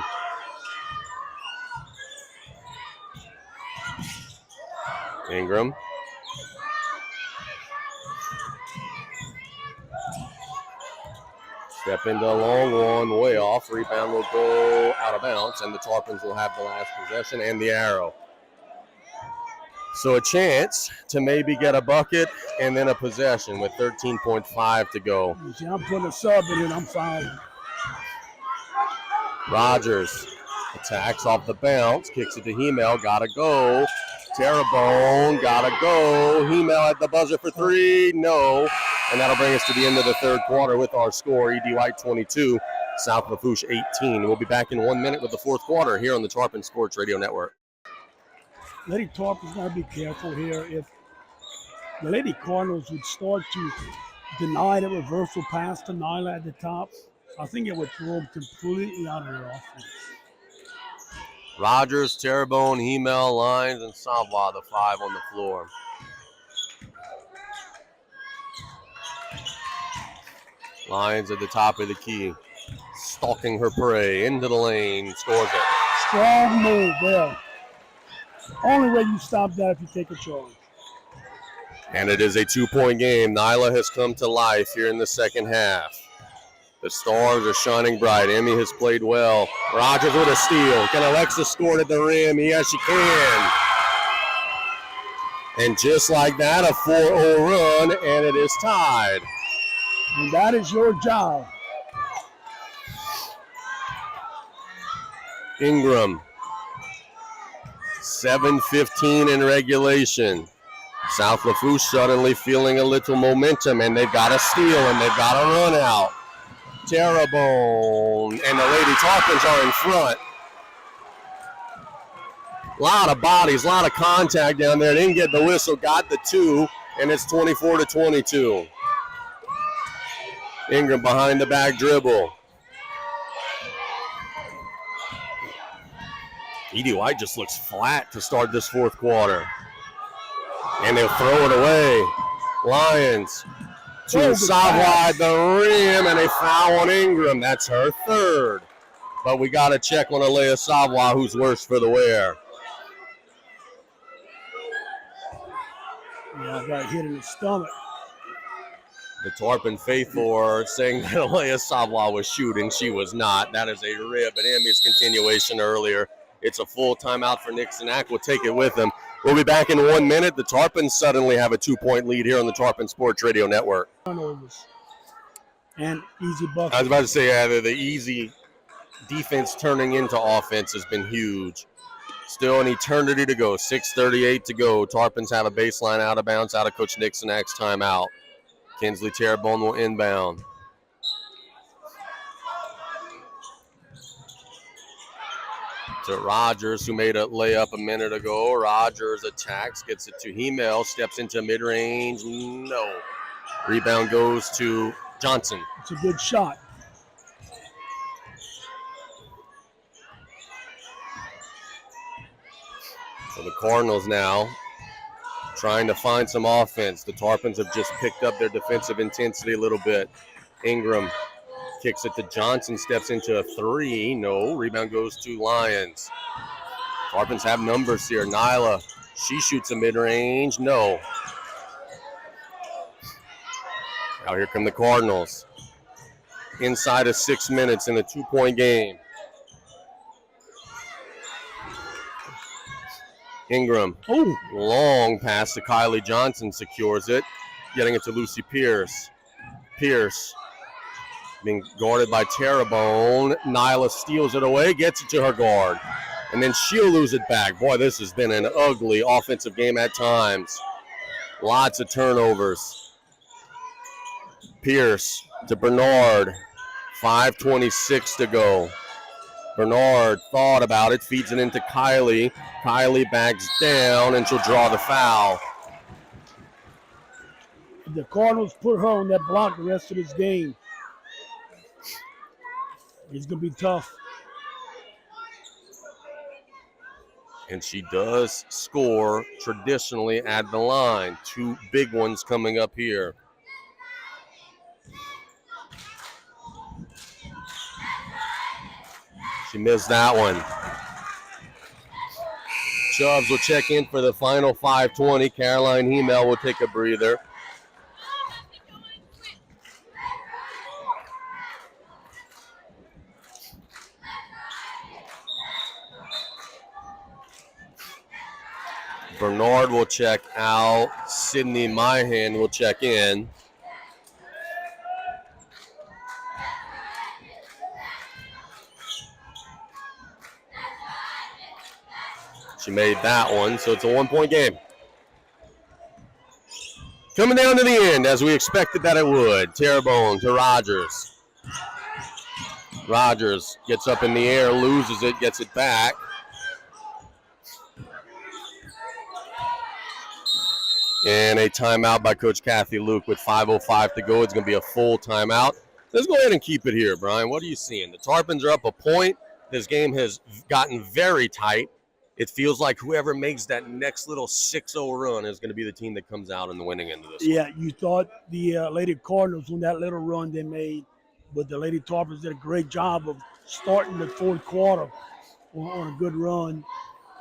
Ingram. Step into a long one, way off. Rebound will go out of bounds, and the Tarpons will have the last possession and the arrow. So a chance to maybe get a bucket and then a possession with 13.5 to go. See, I'm putting a sub in and I'm fine. Rogers attacks off the bounce, kicks it to Hemel, gotta go. Terrebonne, gotta go. Hemel at the buzzer for 3, no. And that'll bring us to the end of the third quarter with our score, E.D. White 22, South Lafourche 18. We'll be back in 1 minute with the fourth quarter here on the Tarpon Sports Radio Network. Lady Tarpon's got to be careful here. If the Lady Cardinals would start to deny the reversal pass to Nyla at the top, I think it would throw them completely out of their offense. Rogers, Terrebonne, Hemel, Lyons, and Savoie, the 5 on the floor. Lyons at the top of the key, stalking her prey into the lane, scores it. Strong move there. Only way you stop that if you take a charge. And it is a 2-point game. Nyla has come to life here in the second half. The stars are shining bright. Emmy has played well. Rogers with a steal. Can Alexa score at the rim? Yes, she can. And just like that, a 4-0 run, and it is tied. And that is your job. Ingram. 7:15 in regulation. South Lafourche suddenly feeling a little momentum, and they've got a steal, and they've got a run out. Terrebonne, and the Lady Tarpons are in front. A lot of bodies, a lot of contact down there. Didn't get the whistle, got the 2, and it's 24-22. Ingram behind the back dribble. Edie White just looks flat to start this fourth quarter. And they'll throw it away. Lions to Savoy at the rim, and a foul on Ingram. That's her third. But we got to check on Alea Savoy, who's worse for the wear. Yeah, I got hit in the stomach. The Tarpon faithful are saying that Alea Savoy was shooting. She was not. That is a rib. And Emmy's continuation earlier. It's a full timeout for Nixon Ack. We'll take it with him. We'll be back in 1 minute. The Tarpons suddenly have a 2-point lead here on the Tarpon Sports Radio Network. Turnovers and easy buckets. I was about to say, yeah, the easy defense turning into offense has been huge. Still an eternity to go. 6:38 to go. Tarpons have a baseline out of bounds out of Coach Nixon Ack's timeout. Kinsley Terrebonne will inbound. To Rogers, who made a layup a minute ago. Rogers attacks, gets it to Hemel, steps into mid-range. No. Rebound goes to Johnson. It's a good shot. So the Cardinals now trying to find some offense. The Tarpons have just picked up their defensive intensity a little bit. Ingram kicks it to Johnson, steps into a three. No. Rebound goes to Lions. Tarpons have numbers here. Nyla, she shoots a mid-range. No. Now here come the Cardinals. Inside of 6 minutes in a 2-point game. Ingram, long pass to Kylie Johnson, secures it. Getting it to Lucy Pierce. Pierce being guarded by Terrebonne. Nyla steals it away, gets it to her guard. And then she'll lose it back. Boy, this has been an ugly offensive game at times. Lots of turnovers. Pierce to Bernard. 5:26 to go. Bernard thought about it, feeds it into Kylie. Kylie backs down, and she'll draw the foul. The Cardinals put her on that block the rest of this game. It's going to be tough. And she does score traditionally at the line. 2 big ones coming up here. She missed that one. Chubbs will check in for the final 5:20. Caroline Hemel will take a breather. Bernard will check out. Sydney Myhan will check in. She made that one, so it's a 1-point game. Coming down to the end, as we expected that it would. Terrebonne to Rogers. Rogers gets up in the air, loses it, gets it back. And a timeout by Coach Kathy Luke with 5:05 to go. It's going to be a full timeout. Let's go ahead and keep it here, Brian. What are you seeing? The Tarpons are up a point. This game has gotten very tight. It feels like whoever makes that next little 6-0 run is going to be the team that comes out in the winning end of this. Yeah, you thought the Lady Cardinals on that little run they made, but the Lady Tarpons did a great job of starting the fourth quarter on a good run.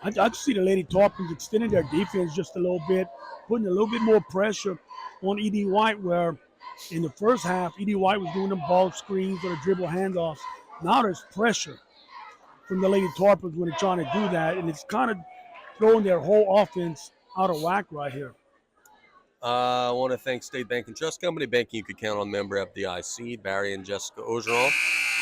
I see the Lady Tarpons extending their defense just a little bit, putting a little bit more pressure on Edie White, where in the first half, Edie White was doing them ball screens or the dribble handoffs. Now there's pressure from the Lady Tarpons when they're trying to do that, and it's kind of throwing their whole offense out of whack right here. I want to thank State Bank and Trust Company. Banking you could count on, member FDIC. Barry and Jessica Ogeron.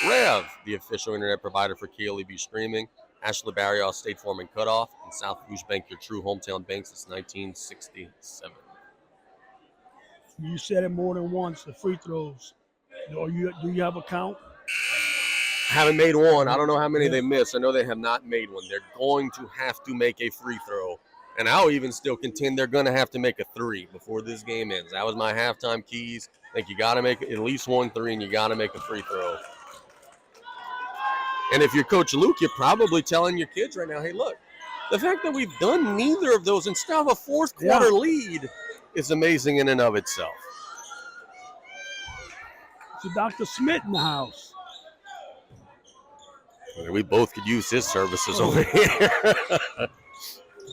Rev, the official internet provider for KLEB streaming. Ashley Barrios, State Farm and Cutoff. And South Rouge Bank, your true hometown bank since 1967. You said it more than once, the free throws. Do you have a count? Haven't made one. I don't know how many they missed. I know they have not made one. They're going to have to make a free throw And I'll even still contend they're going to have to make a 3 before this game ends. That was my halftime keys. I think you got to make at least 1 3, and you got to make a free throw. And if you're Coach Luke, you're probably telling your kids right now, hey, look, the fact that we've done neither of those and still have a fourth quarter lead is amazing in and of itself. It's Dr. Smith in the house. We both could use his services over here.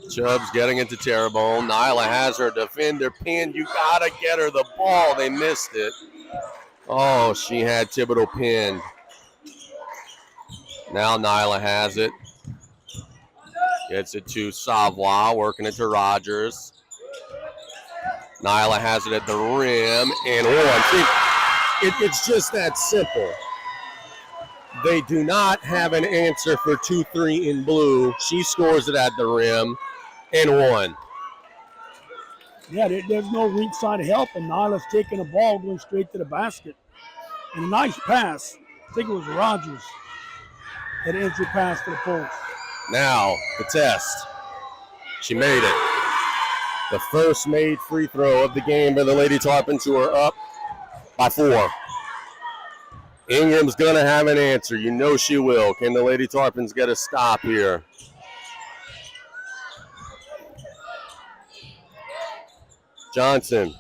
Chubb's getting into Terrebonne. Nyla has her defender pinned. You got to get her the ball. They missed it. Oh, she had Thibodeau pinned. Now Nyla has it. Gets it to Savoy, working it to Rogers. Nyla has it at the rim, and it's just that simple. They do not have an answer for 2-3 in blue. She scores it at the rim and 1. Yeah, there's no weak side help, and Nyla's taking the ball, going straight to the basket. And a nice pass. I think it was Rogers. That entry pass to the post. Now, the test. She made it. The first made free throw of the game for the Lady Tarpons, who are up by 4. Ingram's going to have an answer. You know she will. Can the Lady Tarpons get a stop here? Johnson.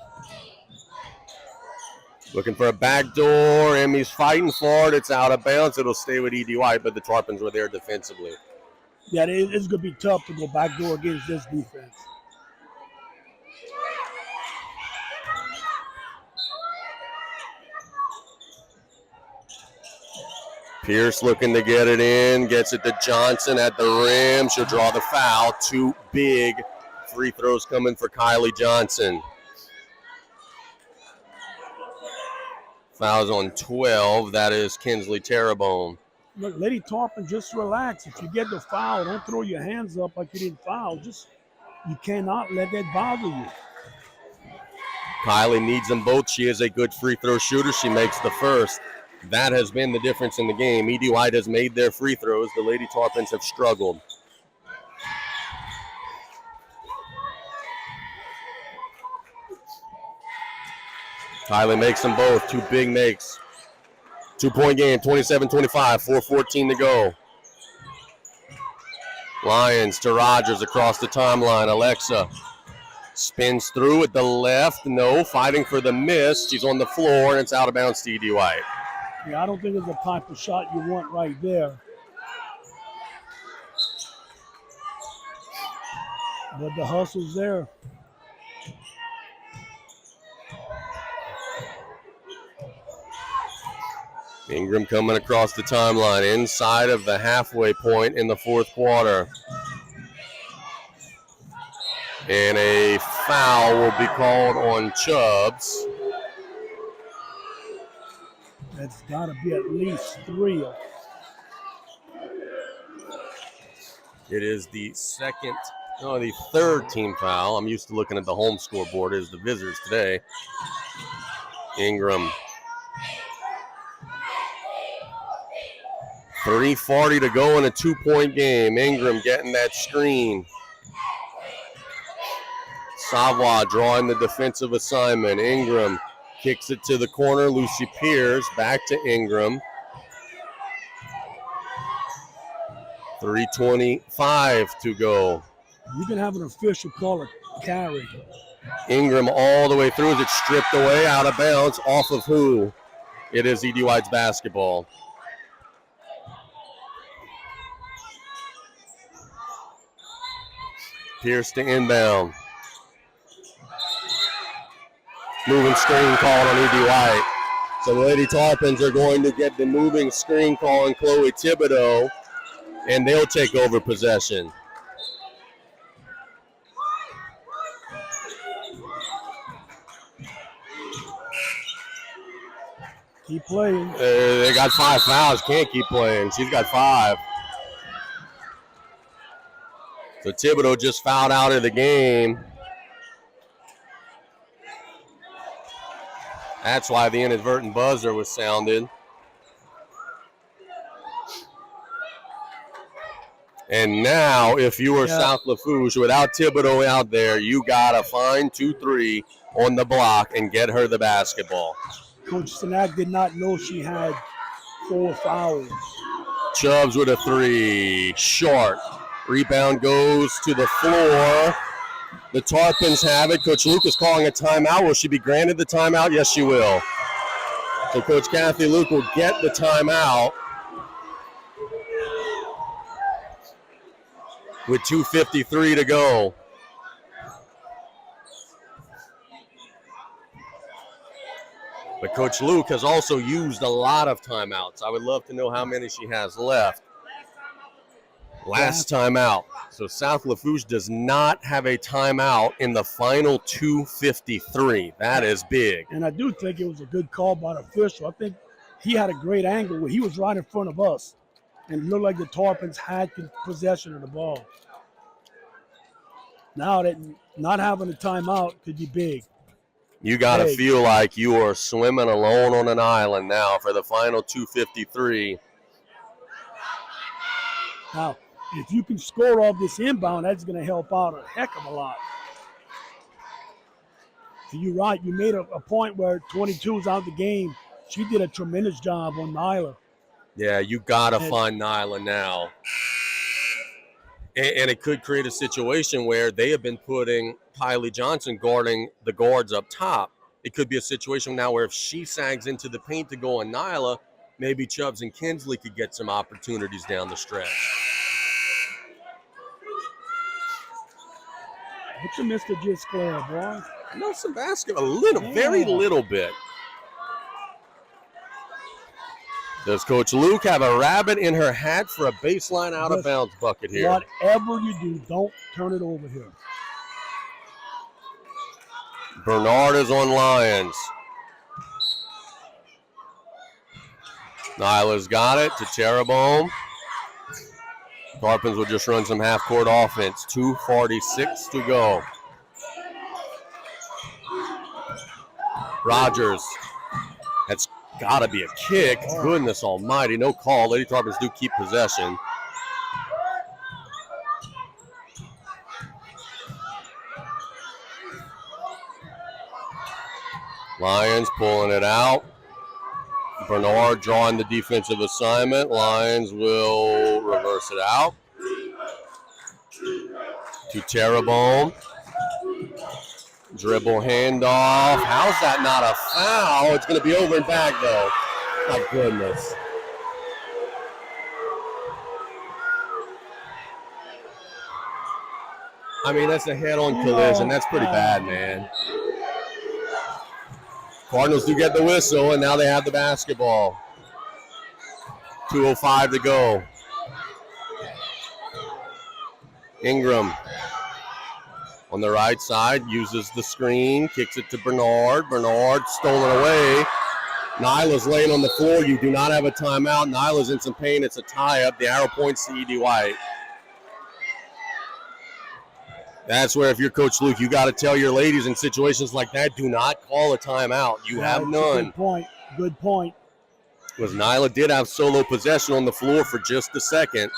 Looking for a backdoor. Emmy's fighting for it. It's out of bounds. It'll stay with E.D. White, but the Tarpons were there defensively. Yeah, it's going to be tough to go backdoor against this defense. Pierce looking to get it in. Gets it to Johnson at the rim. She'll draw the foul. 2 big free throws coming for Kylie Johnson. Fouls on 12. That is Kinsley Terrebonne. Look, Lady Tarpon, just relax. If you get the foul, don't throw your hands up like you didn't foul. You cannot let that bother you. Kylie needs them both. She is a good free throw shooter. She makes the first. That has been the difference in the game. E.D. White has made their free throws. The Lady Tarpons have struggled. Kylie makes them both. 2 big makes. 2-point game, 27-25, 4:14 to go. Lions to Rogers across the timeline. Alexa spins through at the left. No, fighting for the miss. She's on the floor, and it's out of bounds to E.D. White. Yeah, I don't think it's the type of shot you want right there. But the hustle's there. Ingram coming across the timeline inside of the halfway point in the fourth quarter. And a foul will be called on Chubbs. That's got to be at least 3. It is the third team foul. I'm used to looking at the home scoreboard as the visitors today. Ingram. 3:40 to go in a 2-point game. Ingram getting that screen. Savoy drawing the defensive assignment. Ingram kicks it to the corner. Lucy Pierce back to Ingram. 3:25 to go. You can have an official call a carry. Ingram all the way through as it's stripped away, out of bounds, off of who? It is E.D. White's basketball. Pierce to inbound. Moving screen called on E.D. White. So the Lady Tarpons are going to get the moving screen call on Chloe Thibodeau, and they'll take over possession. Keep playing. They got 5 fouls. Can't keep playing. She's got 5. So Thibodeau just fouled out of the game. That's why the inadvertent buzzer was sounded. And now, if you were South Lafourche, without Thibodeau out there, you got to find 2-3 on the block and get her the basketball. Coach Sinak did not know she had 4 fouls. Chubbs with a 3. Short. Rebound goes to the floor. The Tarpons have it. Coach Luke is calling a timeout. Will she be granted the timeout? Yes, she will. So Coach Kathy Luke will get the timeout with 2:53 to go. But Coach Luke has also used a lot of timeouts. I would love to know how many she has left. Last timeout. So South Lafourche does not have a timeout in the final 2:53. That is big. And I do think it was a good call by the official. I think he had a great angle where he was right in front of us. And it looked like the Tarpons had possession of the ball. Now that not having a timeout could be big. You got to feel like you are swimming alone on an island now for the final 2:53. Now, if you can score off this inbound, that's going to help out a heck of a lot. So you're right. You made a point where 22's out the game. She did a tremendous job on Nyla. Yeah, you got to find Nyla now. And it could create a situation where they have been putting Kylie Johnson guarding the guards up top. It could be a situation now where if she sags into the paint to go on Nyla, maybe Chubbs and Kinsley could get some opportunities down the stretch. What you missed it just square, boy? I know some basketball, very little bit. Does Coach Luke have a rabbit in her hat for a baseline out-of-bounds bucket here? Whatever you do, don't turn it over here. Bernard is on Lyons. Nyla's got it to Terrebonne. Tarpons will just run some half-court offense. 2:46 to go. Rogers. That's got to be a kick. Goodness almighty. No call. Lady Tarpons do keep possession. Lyons pulling it out. Bernard drawing the defensive assignment. Lyons will reverse it out to Terrebonne. Dribble handoff. How's that not a foul? It's going to be over and back, though. My goodness. I mean, that's a head-on collision. That's pretty bad, man. Cardinals do get the whistle, and now they have the basketball. 2:05 to go. Ingram on the right side uses the screen, kicks it to Bernard. Bernard stolen away. Nyla's laying on the floor. You do not have a timeout. Nyla's in some pain. It's a tie-up. The arrow points to E.D. White. That's where, if you're Coach Luke, you got to tell your ladies in situations like that, do not call a timeout. You have none. Good point. Good point. Because Nyla did have solo possession on the floor for just a second.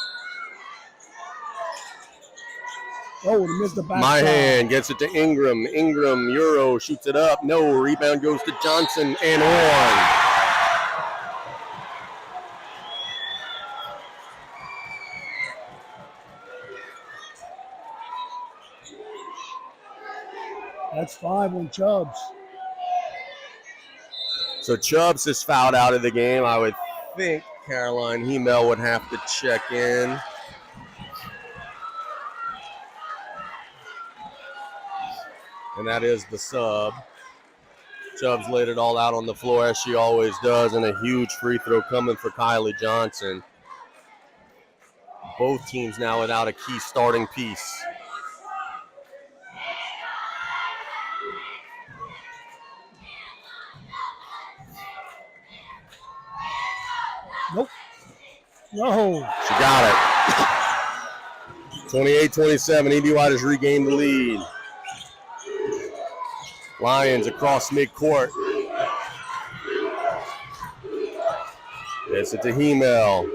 Oh, he missed the back. My hand gets it to Ingram. Ingram, Euro, shoots it up. No, rebound goes to Johnson and on. That's 5 on Chubbs. So Chubbs is fouled out of the game. I would think Caroline Hemel would have to check in. And that is the sub. Chubbs laid it all out on the floor as she always does, and a huge free throw coming for Kylie Johnson. Both teams now without a key starting piece. Nope. No. She got it. 28-27. E.D. White has regained the lead. Lions across midcourt. Gets it to Hemel.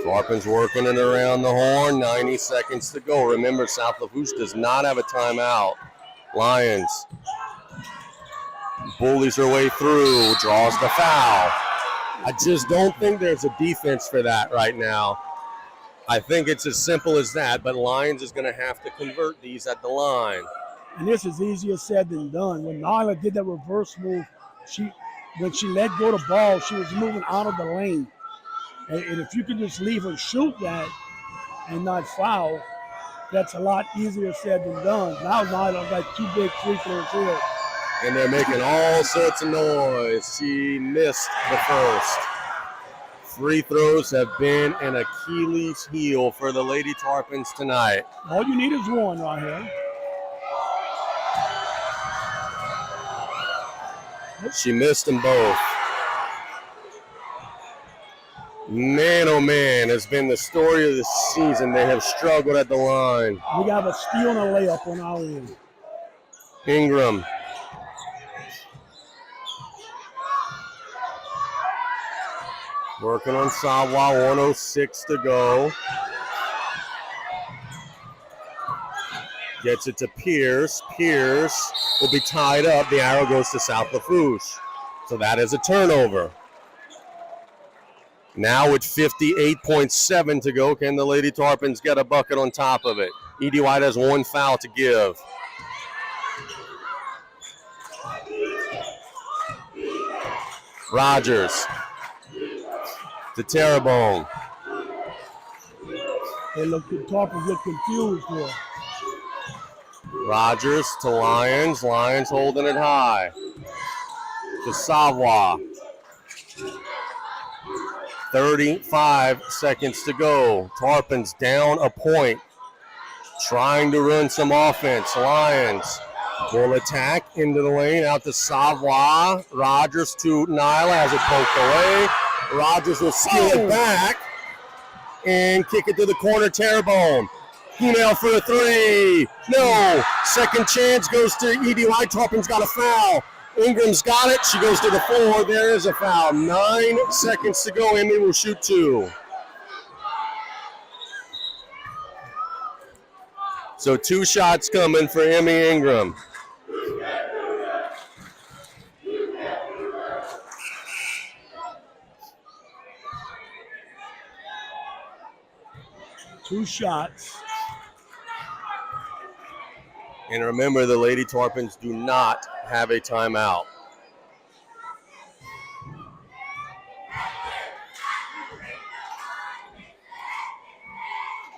Tarpons working it around the horn. 90 seconds to go. Remember, South Lafourche does not have a timeout. Lions bullies her way through, draws the foul. I just don't think there's a defense for that right now. I think it's as simple as that, but Lions is going to have to convert these at the line. And this is easier said than done. When Nyla did that reverse move, when she let go the ball, she was moving out of the lane. And if you can just leave her shoot that and not foul, that's a lot easier said than done. Now Nyla's got 2 big free throws here. And they're making all sorts of noise. She missed the first. Free throws have been an Achilles heel for the Lady Tarpons tonight. All you need is one right here. She missed them both. Man, oh man, has been the story of the season. They have struggled at the line. We got a steal and a layup on our end. Ingram. Working on Sawa, 106 to go. Gets it to Pierce. Pierce will be tied up. The arrow goes to South Lafourche. So that is a turnover. Now with 58.7 to go, can the Lady Tarpons get a bucket on top of it? Edie White has 1 foul to give. Rogers to Terrebonne. The Tarpons look confused here. Rogers to Lions. Lions holding it high. To Savoie. 35 seconds to go. Tarpons down a point. Trying to run some offense. Lions will attack into the lane. Out to Savoie. Rogers to Nyla. Has it poked away. Rogers will steal it back and kick it to the corner. Terrebonne. Email for a 3. No. Second chance goes to Edie White. Tarpons got a foul. Ingram's got it. She goes to the floor. There is a foul. 9 seconds to go. Emmy will shoot 2. So 2 shots coming for Emmy Ingram. Two shots. And remember, the Lady Tarpons do not have a timeout.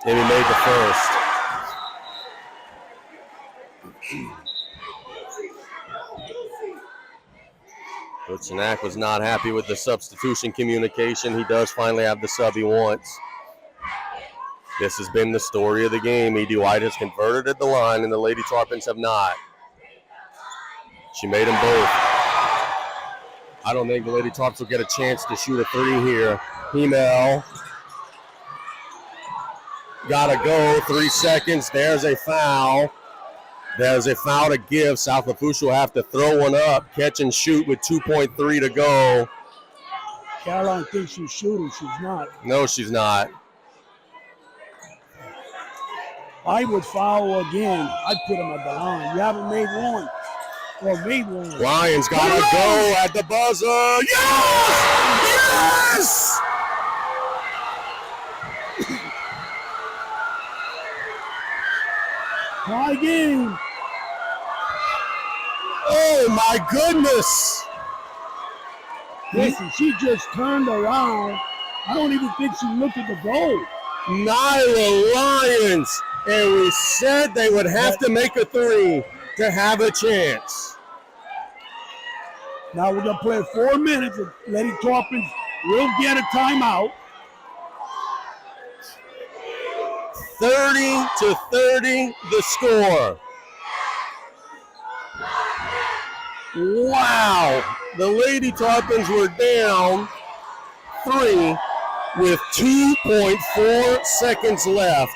Emmy made the first. Coach Sinak was not happy with the substitution communication. He does finally have the sub he wants. This has been the story of the game. Edie White has converted at the line, and the Lady Tarpons have not. She made them both. I don't think the Lady Tarpons will get a chance to shoot a 3 here. Hemel. Gotta go. 3 seconds. There's a foul. There's a foul to give. South Lafourche will have to throw one up, catch and shoot with 2.3 to go. Caroline thinks she's shooting. She's not. No, she's not. I would foul again. I'd put him at the line. You haven't made one. Or made one. Lions gotta go at the buzzer. Yes! Yes! Try again. Oh my goodness. Listen, she just turned around. I don't even think she looked at the goal. Nyla Lions. And we said they would have to make a 3 to have a chance. Now we're going to play 4 minutes. And Lady Tarpons will get a timeout. 30-30 the score. Wow. The Lady Tarpons were down 3 with 2.4 seconds left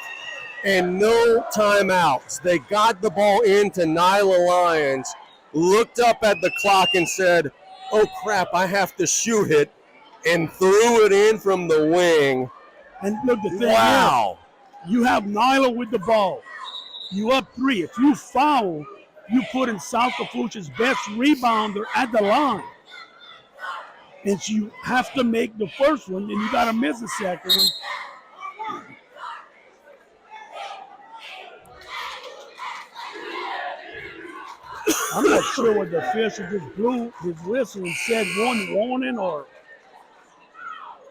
and no timeouts. They got the ball into Nyla Lions, looked up at the clock and said, oh crap, I have to shoot it, and threw it in from the wing. And look, the thing Wow. is, you have Nyla with the ball. You up 3. If you foul, you put in South Lafourche's best rebounder at the line. And you have to make the first one, and you got to miss the second one. I'm not sure what the official just blew his whistle and said one warning or.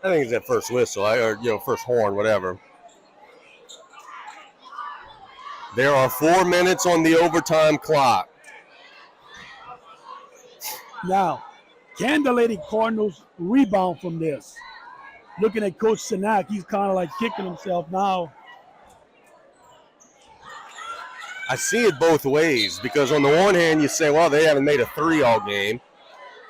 I think it's that first whistle, or first horn, whatever. There are 4 minutes on the overtime clock. Now, can the Lady Cardinals rebound from this? Looking at Coach Sinak, he's kind of like kicking himself now. I see it both ways because on the one hand, you say, well, they haven't made a 3 all game.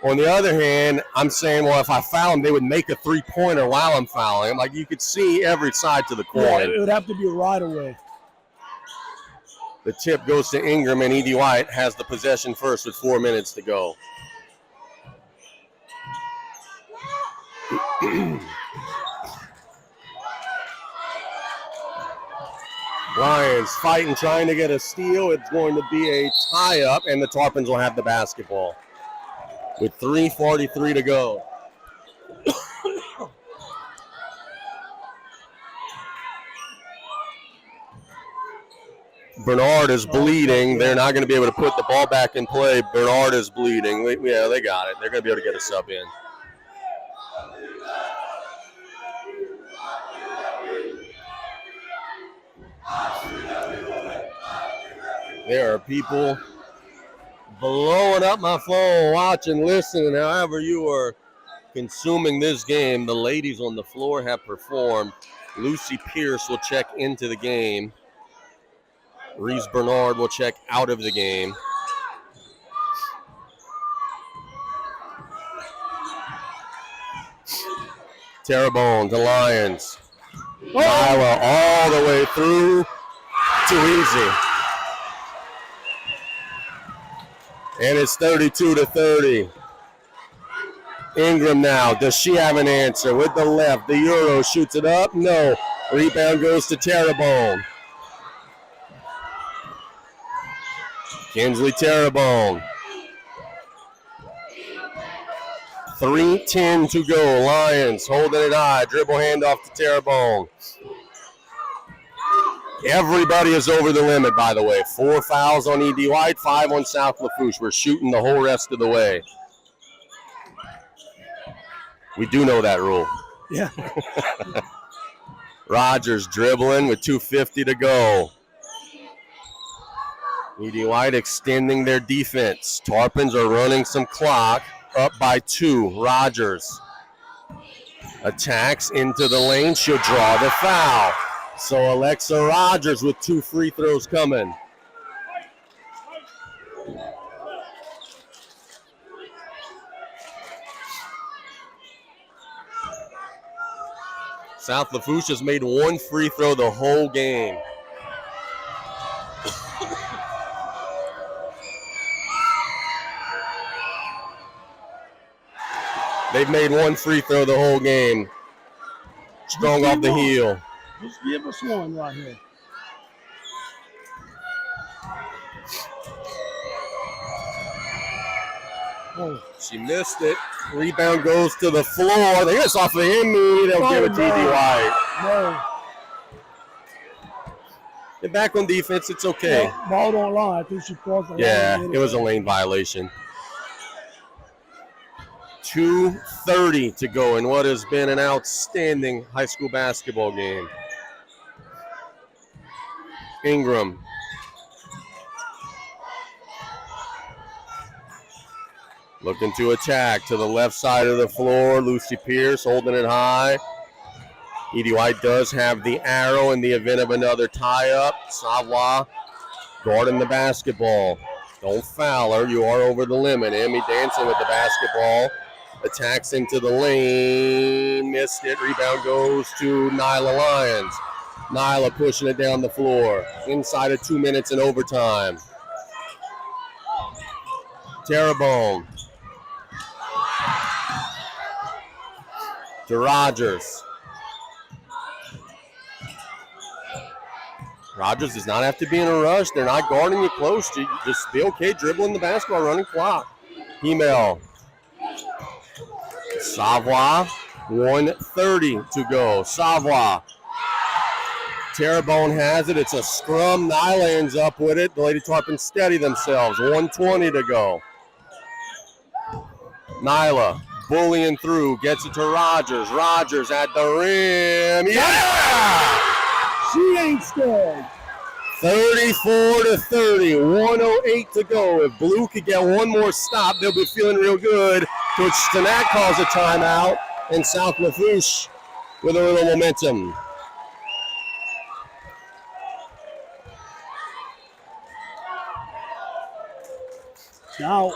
On the other hand, I'm saying, well, if I foul them, they would make a 3-pointer while I'm fouling. Like, you could see every side to the coin. Yeah, it would have to be right away. The tip goes to Ingram, and E.D. White has the possession first with 4 minutes to go. Lions fighting, trying to get a steal. It's going to be a tie-up, and the Tarpons will have the basketball with 3:43 to go. Bernard is bleeding. They're not going to be able to put the ball back in play. Bernard is bleeding. Yeah, they got it. They're going to be able to get a sub in. There are people blowing up my phone, watching, listening. However you are consuming this game, the ladies on the floor have performed. Lucy Pierce will check into the game. Reese Bernard will check out of the game. Terrebonne to Lions. Nyla all the way through. Too easy. And it's 32-30. Ingram now. Does she have an answer? With the left. The Euro shoots it up. No. Rebound goes to Terrebonne. Kinsley Terrebonne. 3:10 to go. Lions holding it high. Dribble handoff to Terrebonne. Everybody is over the limit, by the way. 4 fouls on E.D. White, 5 on South Lafourche. We're shooting the whole rest of the way. We do know that rule. Yeah. Rogers dribbling with 2:50 to go. E.D. White extending their defense. Tarpons are running some clock, up by 2. Rogers attacks into the lane. She'll draw the foul. So Alexa Rogers with 2 free throws coming. South Lafourche has made 1 free throw the whole game. They've made 1 free throw the whole game. Strong off the heel. Just give us one right here. Oh. She missed it. Rebound goes to the floor. I think it's off of him. They'll give it to E.D. White. No. Get back on defense. It's okay. Yeah, ball don't lie. I think she crossed the line. Yeah, it was a lane violation. 2:30 to go in what has been an outstanding high school basketball game. Ingram. Looking to attack to the left side of the floor. Lucy Pierce holding it high. E.D. White does have the arrow in the event of another tie-up. Savoie guarding the basketball. Don't foul her. You are over the limit. Emmy dancing with the basketball. Attacks into the lane. Missed it. Rebound goes to Nyla Lyons. Nyla pushing it down the floor. Inside of 2 minutes in overtime. Terrebonne. To Rogers. Rogers does not have to be in a rush. They're not guarding you close. You just be okay dribbling the basketball, running clock. Hemel. Savoie, 1:30 to go. Savoie. Terrebonne has it. It's a scrum. Nyla ends up with it. The Lady Tarpons steady themselves. 1:20 to go. Nyla bullying through. Gets it to Rogers. Rogers at the rim. Yeah! She ain't scared. 34-30. 1:08 to go. If Blue could get one more stop, they'll be feeling real good. Coach Stanak calls a timeout. And South Lafourche with a little momentum. Now,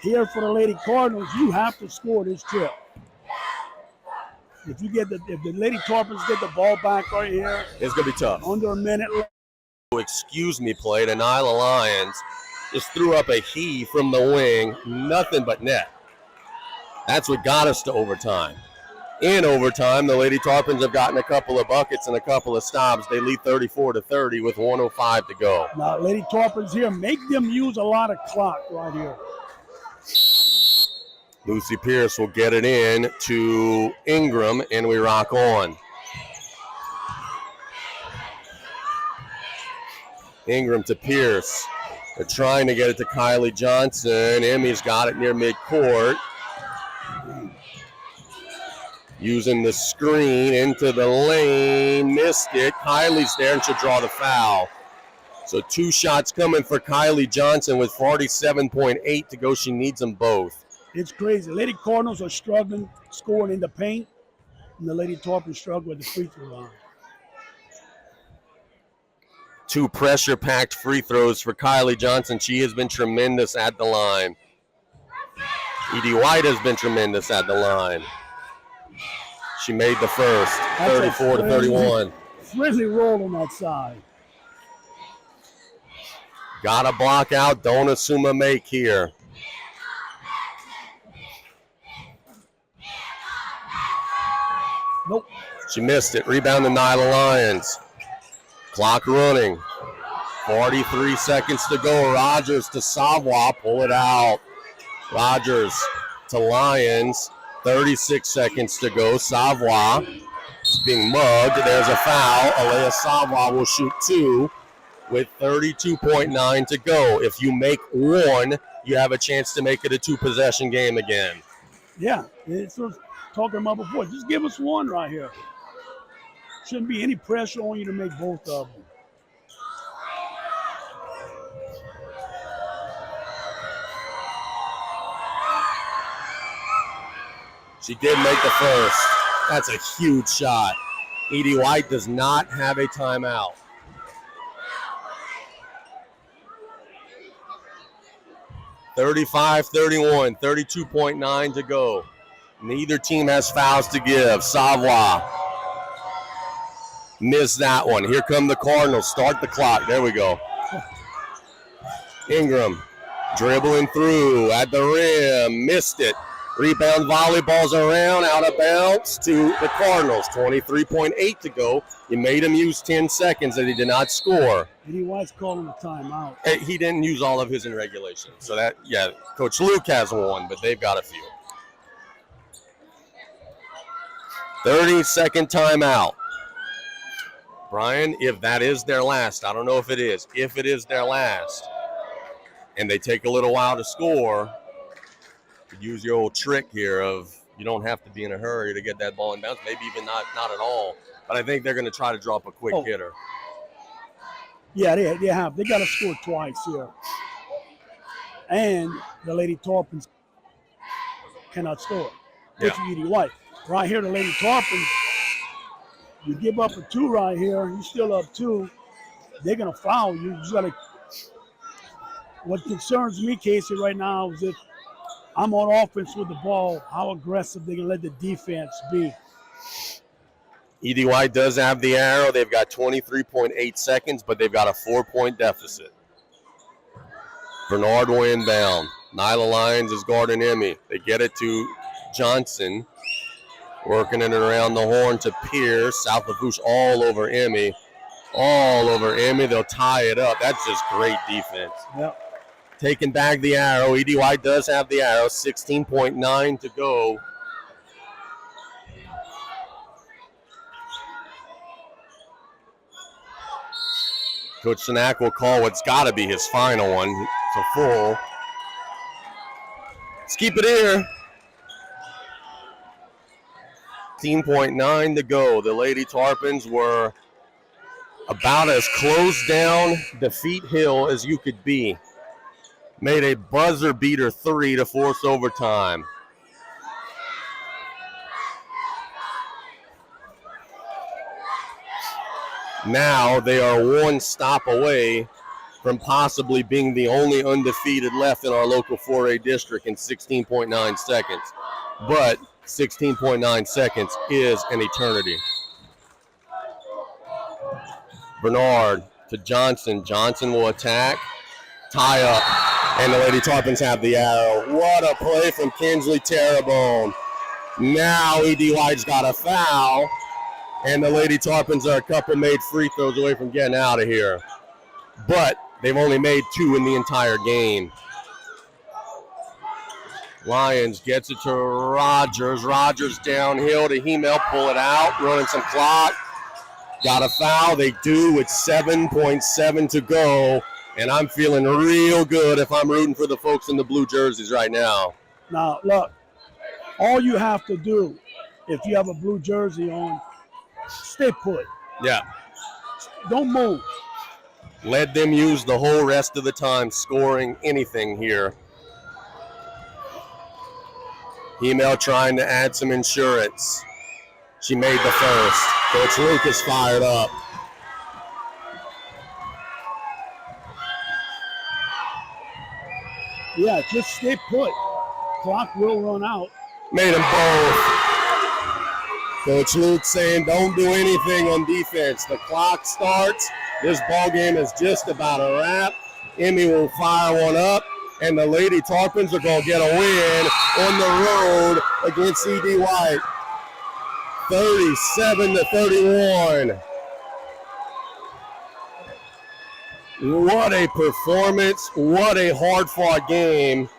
here for the Lady Cardinals, you have to score this trip. If the Lady Tarpons get the ball back right here, it's gonna be tough. Under a minute left. Excuse me, play to Nyla Lyons. Just threw up a heave from the wing, nothing but net. That's what got us to overtime. In overtime, the Lady Tarpons have gotten a couple of buckets and a couple of stops. They lead 34-30 with 1:05 to go. Now, Lady Tarpons here, make them use a lot of clock right here. Lucy Pierce will get it in to Ingram, and we rock on. Ingram to Pierce. They're trying to get it to Kylie Johnson. Emmy's got it near midcourt. Using the screen into the lane. Missed it. Kylie's there and she'll draw the foul. So 2 shots coming for Kylie Johnson with 47.8 to go. She needs them both. It's crazy. Lady Cardinals are struggling scoring in the paint, and the Lady Tarpons struggle with the free throw line. 2 pressure-packed free throws for Kylie Johnson. She has been tremendous at the line. Edie White has been tremendous at the line. She made the first, 34-31. Friendly roll on that side. Got to block out. Don't assume a make here. Nope. She missed it. Rebound to Nyla Lyons. Clock running. 43 seconds to go. Rogers to Savoie. Pull it out. Rogers to Lyons. 36 seconds to go. Savoie being mugged. There's a foul. Alea Savoie will shoot 2 with 32.9 to go. If you make 1, you have a chance to make it a 2-possession game again. Yeah, it's what I was talking about before. Just give us 1 right here. Shouldn't be any pressure on you to make both of them. She did make the first. That's a huge shot. Edie White does not have a timeout. (35-31), 32.9 to go. Neither team has fouls to give. Savoie missed that one. Here come the Cardinals. Start the clock. There we go. Ingram dribbling through at the rim. Missed it. Rebound volleyballs around, out of bounds to the Cardinals. 23.8 to go. You made him use 10 seconds that he did not score. Edie White's calling a timeout. He didn't use all of his in regulation. So that, yeah, Coach Luke has 1, but they've got a few. 30-second timeout. Brian, if that is their last, I don't know if it is. If it is their last, and they take a little while to score, use your old trick here of you don't have to be in a hurry to get that ball in bounds, maybe even not at all. But I think they're going to try to drop a quick hitter. Yeah, they have. They got to score twice here. And the Lady Tarpons cannot score. Pitch Edie White. Right here, the Lady Tarpons, you give up a 2 right here, you're still up 2. They're going to foul you. You just got to. What concerns me, Casey, right now is if I'm on offense with the ball, how aggressive they can let the defense be. Edie White does have the arrow. They've got 23.8 seconds, but they've got a 4-point deficit. Bernard will inbound. Nyla Lyons is guarding Emmy. They get it to Johnson. Working it around the horn to Pierce. South Lafourche all over Emmy. all over Emmy. They'll tie it up. That's just great defense. Yep. Taking back the arrow. E.D. White does have the arrow. 16.9 to go. Coach Sinak will call what's got to be his final one. It's a full. Let's keep it here. 16.9 to go. The Lady Tarpons were about as closed down defeat hill as you could be. Made a buzzer beater 3 to force overtime. Now they are one stop away from possibly being the only undefeated left in our local 4A district in 16.9 seconds. But 16.9 seconds is an eternity. Bernard to Johnson. Johnson will attack, tie up, and the Lady Tarpons have the arrow. What a play from Kinsley Terrebonne. Now E.D. White's got a foul, and the Lady Tarpons are a couple made free throws away from getting out of here. But they've only made 2 in the entire game. Lions gets it to Rogers. Rogers downhill to Hemel, pull it out, running some clock. Got a foul. They do with 7.7 to go. And I'm feeling real good if I'm rooting for the folks in the blue jerseys right now. Now, look, all you have to do if you have a blue jersey on, stay put. Yeah. Don't move. Let them use the whole rest of the time scoring anything here. Hemel trying to add some insurance. She made the first. Coach Luke is fired up. Yeah, just stay put. Clock will run out. Made them both. Coach Luke saying don't do anything on defense. The clock starts. This ball game is just about a wrap. Emmy will fire one up, and the Lady Tarpons are going to get a win on the road against E.D. White. 37-31. What a performance. What a hard-fought game.